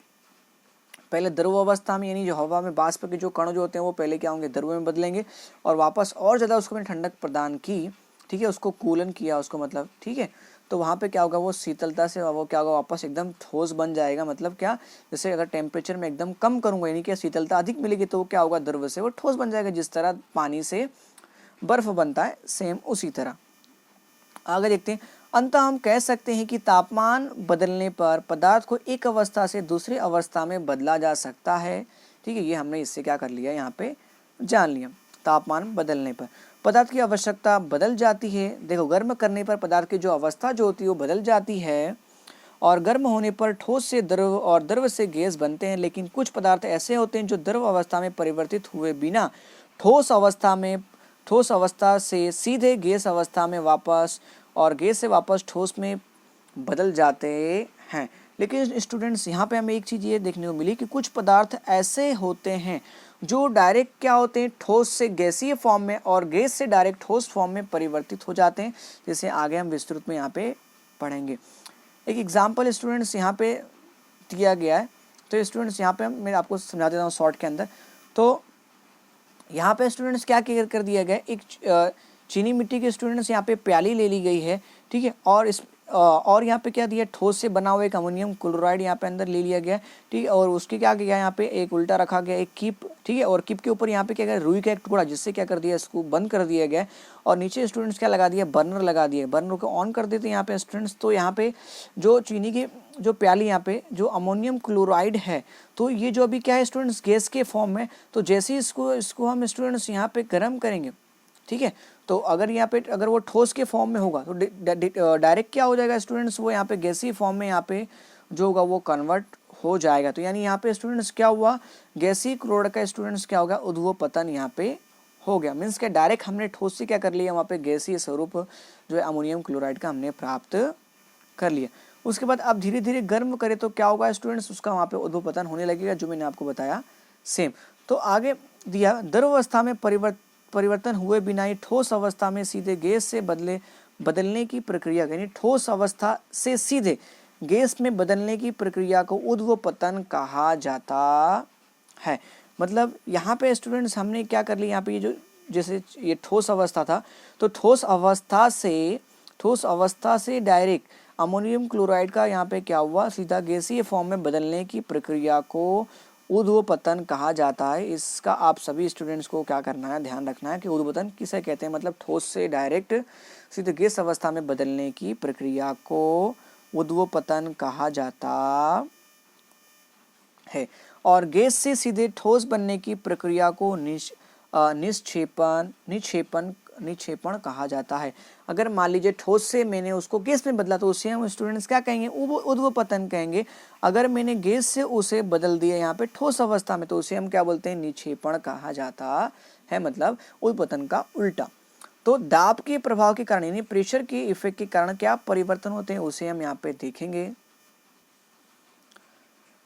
पहले द्रव अवस्था में यानी जो हवा में वाष्प के जो कण जो होते हैं वो पहले क्या होंगे, द्रव में बदलेंगे और वापस और ज़्यादा उसको मैंने ठंडक प्रदान की, ठीक है, उसको कूलन किया उसको मतलब, ठीक है, तो वहाँ पे क्या होगा, वो शीतलता से वो क्या होगा, वापस एकदम ठोस बन जाएगा। मतलब क्या, जैसे अगर टेम्परेचर में एकदम कम करूँगा यानी कि शीतलता अधिक मिलेगी तो क्या होगा, द्रव से वो ठोस बन जाएगा, जिस तरह पानी से बर्फ बनता है सेम उसी तरह। आगे देखते हैं, अंततः हम कह सकते हैं कि तापमान बदलने पर पदार्थ को एक अवस्था से दूसरी अवस्था में बदला जा सकता है। ठीक है, ये हमने इससे क्या कर लिया, यहाँ पे जान लिया। तापमान बदलने पर पदार्थ की आवश्यकता बदल जाती है। देखो, गर्म करने पर पदार्थ की जो अवस्था जो होती है वो बदल जाती है और गर्म होने पर ठोस से द्रव और द्रव से गैस बनते हैं। लेकिन कुछ पदार्थ ऐसे होते हैं जो द्रव अवस्था में परिवर्तित हुए बिना ठोस अवस्था से सीधे गैस अवस्था में वापस और गैस से वापस ठोस में बदल जाते हैं। लेकिन स्टूडेंट्स यहाँ पे हमें एक चीज़ ये देखने को मिली कि कुछ पदार्थ ऐसे होते हैं जो डायरेक्ट क्या होते हैं, ठोस से गैसीय फॉर्म में और गैस से डायरेक्ट ठोस फॉर्म में परिवर्तित हो जाते हैं। जैसे आगे हम विस्तृत में यहाँ पे पढ़ेंगे। एक एग्जाम्पल स्टूडेंट्स यहाँ पे दिया गया है, तो स्टूडेंट्स यहाँ पे मैं आपको समझा देता हूँ शॉर्ट के अंदर। तो यहाँ पे स्टूडेंट्स क्या कर दिया गया, एक चीनी मिट्टी के स्टूडेंट्स यहाँ पे प्याली ले ली गई है, ठीक है, और यहाँ पे क्या दिया, ठोस से बना हुआ एक अमोनियम क्लोराइड यहाँ पे अंदर ले लिया गया, ठीक है, और उसके क्या किया यहाँ पे एक उल्टा रखा गया एक कीप, ठीक है, और कीप के ऊपर यहाँ पे क्या किया, रुई का एक टुकड़ा, जिससे क्या कर दिया, इसको बंद कर दिया गया, और नीचे स्टूडेंट्स क्या लगा दिया, बर्नर लगा दिया। बर्नर को ऑन कर देते हैं यहाँ पे स्टूडेंट्स, तो यहाँ पे जो चीनी की जो प्याली यहाँ पे जो अमोनियम क्लोराइड है, तो ये जो अभी क्या है स्टूडेंट्स, गैस के फॉर्म में, तो जैसे ही इसको हम स्टूडेंट्स यहाँ पे गर्म करेंगे, ठीक है, तो अगर यहाँ पे अगर वो ठोस के फॉर्म में होगा तो डायरेक्ट क्या हो जाएगा स्टूडेंट्स, वो यहाँ पे गैसीय फॉर्म में यहाँ पे जो होगा वो कन्वर्ट हो जाएगा। तो यानी यहाँ पे स्टूडेंट्स क्या हुआ, गैसीय क्लोराइड का स्टूडेंट्स क्या होगा, उद्भव पतन यहाँ पे हो गया। मीन्स क्या डायरेक्ट हमने ठोस से क्या कर लिया, वहाँ पे गैसीय स्वरूप जो है अमोनियम क्लोराइड का हमने प्राप्त कर लिया। उसके बाद अब धीरे धीरे गर्म करे तो क्या होगा स्टूडेंट्स, उसका वहाँ पे उद्भव पतन होने लगेगा, जो मैंने आपको बताया सेम। तो आगे दिया, द्रव अवस्था में परिवर्तन हुए बिना ही ठोस अवस्था में सीधे गैस से बदलने की प्रक्रिया, यानी ठोस अवस्था से सीधे गैस में बदलने की प्रक्रिया को उद्भव पतन कहा जाता है। मतलब यहाँ पे स्टूडेंट्स हमने क्या कर लिया, यहाँ पे ये जो जैसे ये ठोस अवस्था था, तो ठोस अवस्था से डायरेक्ट अमोनियम क्लोराइड का यहाँ पे क्या हुआ, सीधा गैसीय फॉर्म में बदलने की प्रक्रिया को उद्भव पतन कहा जाता है। इसका आप सभी स्टूडेंट्स को क्या करना है, ध्यान रखना है कि उद्भव पतन किसे कहते हैं, मतलब ठोस से डायरेक्ट सीधे गैस अवस्था में बदलने की प्रक्रिया को उद्भव पतन कहा जाता है। और गैस से सीधे ठोस बनने की प्रक्रिया को निक्षेपण कहा जाता है। अगर मान लीजिए ठोस से मैंने उसको गैस में बदला तो उसे हम स्टूडेंट्स क्या कहेंगे, उद्भव पतन कहेंगे। अगर मैंने गैस से उसे बदल दिया यहाँ पे ठोस अवस्था में, तो उसे हम क्या बोलते हैं, निक्षेपण कहा जाता है, मतलब उद्भव पतन का उल्टा। तो दाब के प्रभाव के कारण यानी प्रेशर के इफेक्ट के कारण क्या परिवर्तन होते हैं, उसे हम यहाँ पे देखेंगे।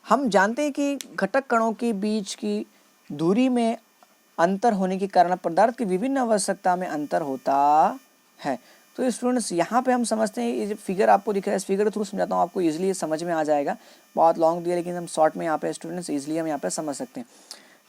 हम जानते हैं कि घटक कणों के बीच की दूरी में अंतर होने के कारण पदार्थ की विभिन्न आवश्यकता में अंतर होता है। तो स्टूडेंट्स यहाँ पे हम समझते हैं, ये फिगर आपको दिख रहा है, इस फिगर के थ्रू समझाता हूँ, आपको इजीली समझ में आ जाएगा। बहुत लॉन्ग दिया लेकिन हम शॉर्ट में यहाँ पे स्टूडेंट्स इजीली हम यहाँ पे समझ सकते हैं।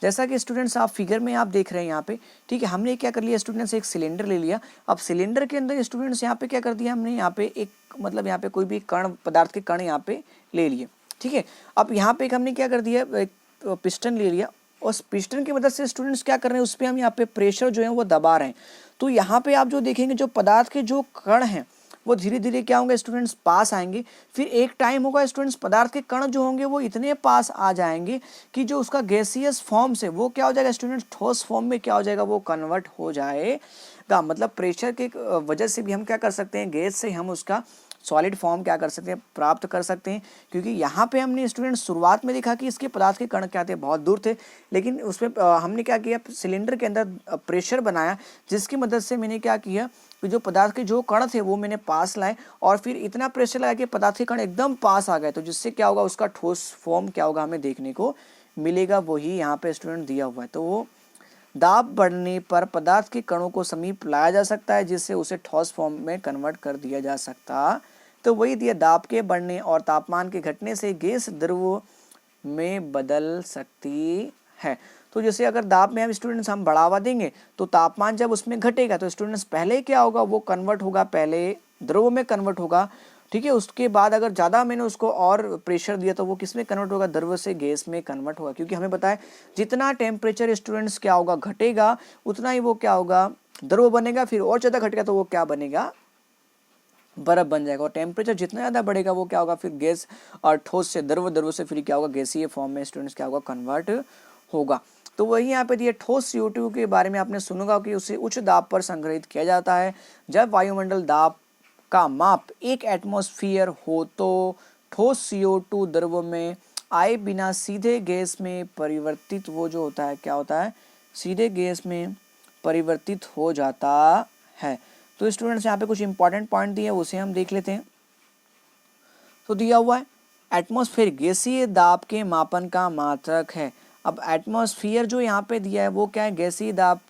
जैसा कि स्टूडेंट्स आप फिगर में आप देख रहे हैं यहाँ पे, ठीक है, हमने क्या कर लिया स्टूडेंट्स, एक सिलेंडर ले लिया। अब सिलेंडर के अंदर स्टूडेंट्स यहाँ पे क्या कर दिया हमने, यहाँ पे एक मतलब यहाँ पे कोई भी कण, पदार्थ के कण यहाँ पे ले लिए, ठीक है। अब यहाँ पे हमने क्या कर दिया, एक पिस्टन ले लिया, उस पिस्टन की मदद से स्टूडेंट्स क्या कर रहे हैं, उस पर हम यहाँ पे प्रेशर जो है वो दबा रहे हैं। तो यहाँ पे आप जो देखेंगे, जो पदार्थ के जो कण हैं वो धीरे धीरे क्या होंगे स्टूडेंट्स, पास आएंगे। फिर एक टाइम होगा स्टूडेंट्स, पदार्थ के कण जो होंगे वो इतने पास आ जाएंगे कि जो उसका गैसियस फॉर्म से वो क्या हो जाएगा स्टूडेंट्स, ठोस फॉर्म में क्या हो जाएगा, वो कन्वर्ट हो जाएगा। मतलब प्रेशर के वजह से भी हम क्या कर सकते हैं, गैस से हम उसका सॉलिड फॉर्म क्या कर सकते हैं, प्राप्त कर सकते हैं। क्योंकि यहाँ पे हमने स्टूडेंट शुरुआत में देखा कि इसके पदार्थ के कण क्या थे, बहुत दूर थे, लेकिन उसमें हमने क्या किया, सिलेंडर के अंदर प्रेशर बनाया, जिसकी मदद से मैंने क्या किया कि जो पदार्थ के जो कण थे वो मैंने पास लाए, और फिर इतना प्रेशर लगा कि पदार्थ के कण एकदम पास आ गए। तो जिससे क्या होगा, उसका ठोस फॉर्म क्या होगा, हमें देखने को मिलेगा। वही यहाँ पे स्टूडेंट दिया हुआ है। तो वो दाब बढ़ने पर पदार्थ के कणों को समीप लाया जा सकता है, जिससे उसे ठोस फॉर्म में कन्वर्ट कर दिया जा सकता। तो वही दिया, दाब के बढ़ने और तापमान के घटने से गैस द्रव में बदल सकती है। तो जैसे अगर दाब में हम स्टूडेंट्स हम बढ़ावा देंगे तो तापमान जब उसमें घटेगा तो स्टूडेंट्स पहले क्या होगा, वो कन्वर्ट होगा, पहले द्रव में कन्वर्ट होगा, ठीक है। उसके बाद अगर ज़्यादा मैंने उसको और प्रेशर दिया तो वो किस में कन्वर्ट होगा, द्रव से गैस में कन्वर्ट होगा। क्योंकि हमें पता है जितना टेम्परेचर स्टूडेंट्स क्या होगा घटेगा, उतना ही वो क्या होगा, द्रव बनेगा। फिर और ज़्यादा घटेगा तो वो क्या बनेगा, बर्फ बन जाएगा। और टेम्परेचर जितना ज़्यादा बढ़ेगा वो क्या होगा, फिर गैस और ठोस से द्रव, द्रव से फिर क्या होगा, गैसीय फॉर्म में स्टूडेंट्स क्या होगा, कन्वर्ट होगा। तो वही यहाँ पे दिया, ठोस CO2 के बारे में आपने सुना कि उसे उच्च दाब पर संग्रहित किया जाता है। जब वायुमंडल दाब का माप 1 एटमॉस्फेयर हो तो ठोस CO2 द्रव में आए बिना सीधे गैस में परिवर्तित, वो जो होता है क्या होता है, सीधे गैस में परिवर्तित हो जाता है। तो स्टूडेंट्स यहाँ पे कुछ इंपॉर्टेंट पॉइंट दिए, उसे हम देख लेते हैं। तो दिया हुआ है एटमॉस्फेयर गैसीय दाब के मापन का मात्रक है। अब एटमॉस्फेयर जो यहाँ पे दिया है वो क्या है, गैसीय दाब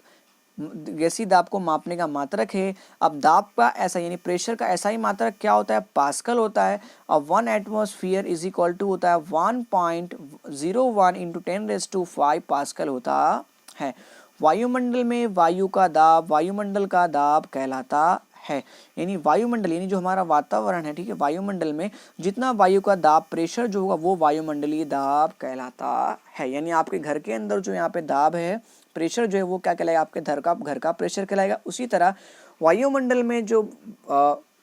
गैसीय दाब को मापने का मात्रक है। अब दाब का ऐसा यानी प्रेशर का ऐसा ही मात्रक क्या होता है, पास्कल होता है। अब 1 एटमॉस्फेयर इज इक्वल टू होता है 1.01 इंटू 10⁵ पास्कल होता है। वायुमंडल में वायु का दाब कहलाता है। यानी वायुमंडल यानी जो हमारा वातावरण है, ठीक है, वायुमंडल में जितना वायु का दाब प्रेशर जो होगा वो वायुमंडलीय दाब कहलाता है। यानी आपके घर के अंदर जो यहाँ पे दाब है, प्रेशर जो है वो क्या कहलाएगा, आपके घर का प्रेशर कहलाएगा। उसी तरह वायुमंडल में जो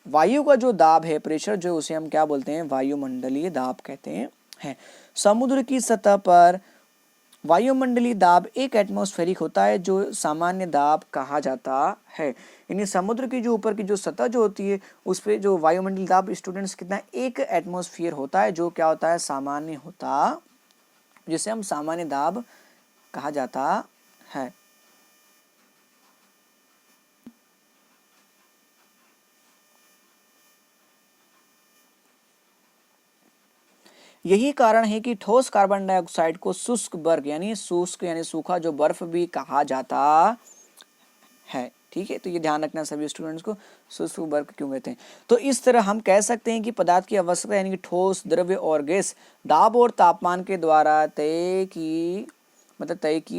वायु का जो दाब है, प्रेशर जो उसे हम क्या बोलते हैं, वायुमंडलीय दाब कहते हैं। समुद्र की सतह पर वायुमंडलीय दाब 1 एटमॉस्फेरिक होता है, जो सामान्य दाब कहा जाता है। यानी समुद्र की जो ऊपर की जो सतह जो होती है उस पे जो वायुमंडलीय दाब स्टूडेंट्स कितना 1 एटमॉस्फेयर होता है, जो क्या होता है, सामान्य होता, जिसे हम सामान्य दाब कहा जाता है। यही कारण है कि ठोस कार्बन डाइऑक्साइड को शुष्क बर्फ यानी सूखा जो बर्फ भी कहा जाता है। ठीक है, तो ये ध्यान रखना सभी स्टूडेंट्स को, शुष्क बर्फ क्यों कहते हैं। तो इस तरह हम कह सकते हैं कि पदार्थ की अवस्था यानी कि ठोस, द्रव्य और गैस दाब और तापमान के द्वारा तय की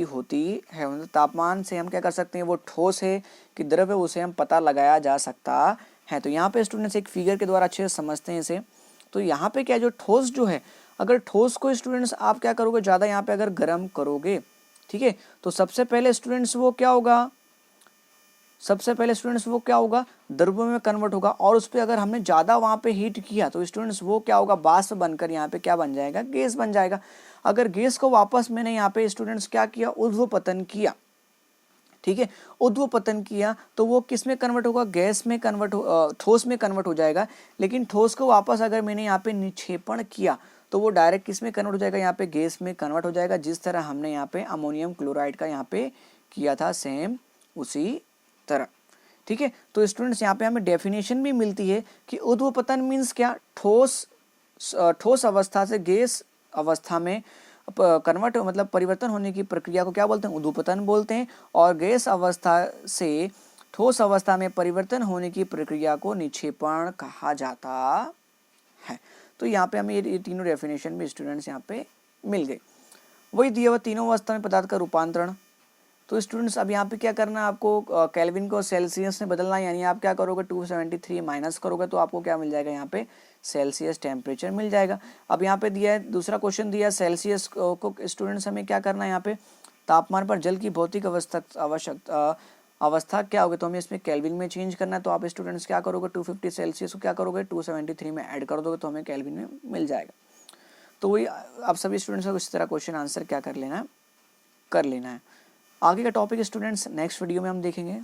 होती है। मतलब तापमान से हम क्या कर सकते हैं, वो ठोस है कि द्रव्य, उसे हम पता लगाया जा सकता है। तो यहाँ पे स्टूडेंट्स एक फिगर के द्वारा अच्छे से समझते हैं इसे। तो यहाँ पे क्या, जो ठोस जो है, अगर ठोस को स्टूडेंट्स आप क्या करोगे, ज़्यादा यहाँ पे अगर गर्म करोगे, ठीक है, तो सबसे पहले स्टूडेंट्स वो क्या होगा, द्रव्य में कन्वर्ट होगा। और उस पर अगर हमने ज़्यादा वहाँ पे हीट किया तो स्टूडेंट्स वो क्या होगा, वाष्प बनकर यहाँ पे क्या बन जाएगा, गैस बन जाएगा। अगर गैस को वापस मैंने यहाँ पे स्टूडेंट्स क्या किया, ऊर्ध्वपतन किया, ठीक है, ऊर्ध्वपतन किया, तो वो किस में कन्वर्ट होगा, गैस में कन्वर्ट ठोस में कन्वर्ट हो जाएगा। लेकिन ठोस को वापस अगर मैंने यहाँ पे निक्षेपण किया तो वो डायरेक्ट किस में कन्वर्ट हो जाएगा, यहाँ पे गैस में कन्वर्ट हो जाएगा। जिस तरह हमने यहाँ पे अमोनियम क्लोराइड का यहाँ पे किया था, सेम उसी तरह। ठीक है, तो स्टूडेंट्स यहाँ पे हमें डेफिनेशन भी मिलती है कि ऊर्ध्वपतन मीन्स क्या, ठोस अवस्था से गैस अवस्था में कन्वर्ट मतलब परिवर्तन होने की प्रक्रिया को क्या बोलते हैं, ऊर्ध्वपतन बोलते हैं। और गैस अवस्था से ठोस अवस्था में परिवर्तन होने की प्रक्रिया को निक्षेपण कहा जाता है। तो यहाँ पे हमें ये तीनों डेफिनेशन भी स्टूडेंट्स यहाँ पे मिल गए। वही दिया हुआ तीनों अवस्था में पदार्थ का रूपांतरण। तो स्टूडेंट्स अब यहाँ पे क्या करना है, आपको केल्विन को सेल्सियस में बदलना है। यानी आप क्या करोगे, 273 माइनस करोगे तो आपको क्या मिल जाएगा, यहाँ पे सेल्सियस टेम्परेचर मिल जाएगा। अब यहाँ पे दिया है, दूसरा क्वेश्चन दिया है सेल्सियस को स्टूडेंट्स हमें क्या करना है, यहाँ पे तापमान पर जल की भौतिक अवस्था क्या होगी, तो हमें इसमें केल्विन में चेंज करना है। तो आप स्टूडेंट्स क्या करोगे, 250 सेल्सियस को क्या करोगे, 273 में ऐड कर दोगे तो हमें केल्विन में मिल जाएगा। तो वही आप सभी स्टूडेंट्स को इस तरह क्वेश्चन आंसर क्या कर लेना है। आगे का टॉपिक स्टूडेंट्स नेक्स्ट वीडियो में हम देखेंगे।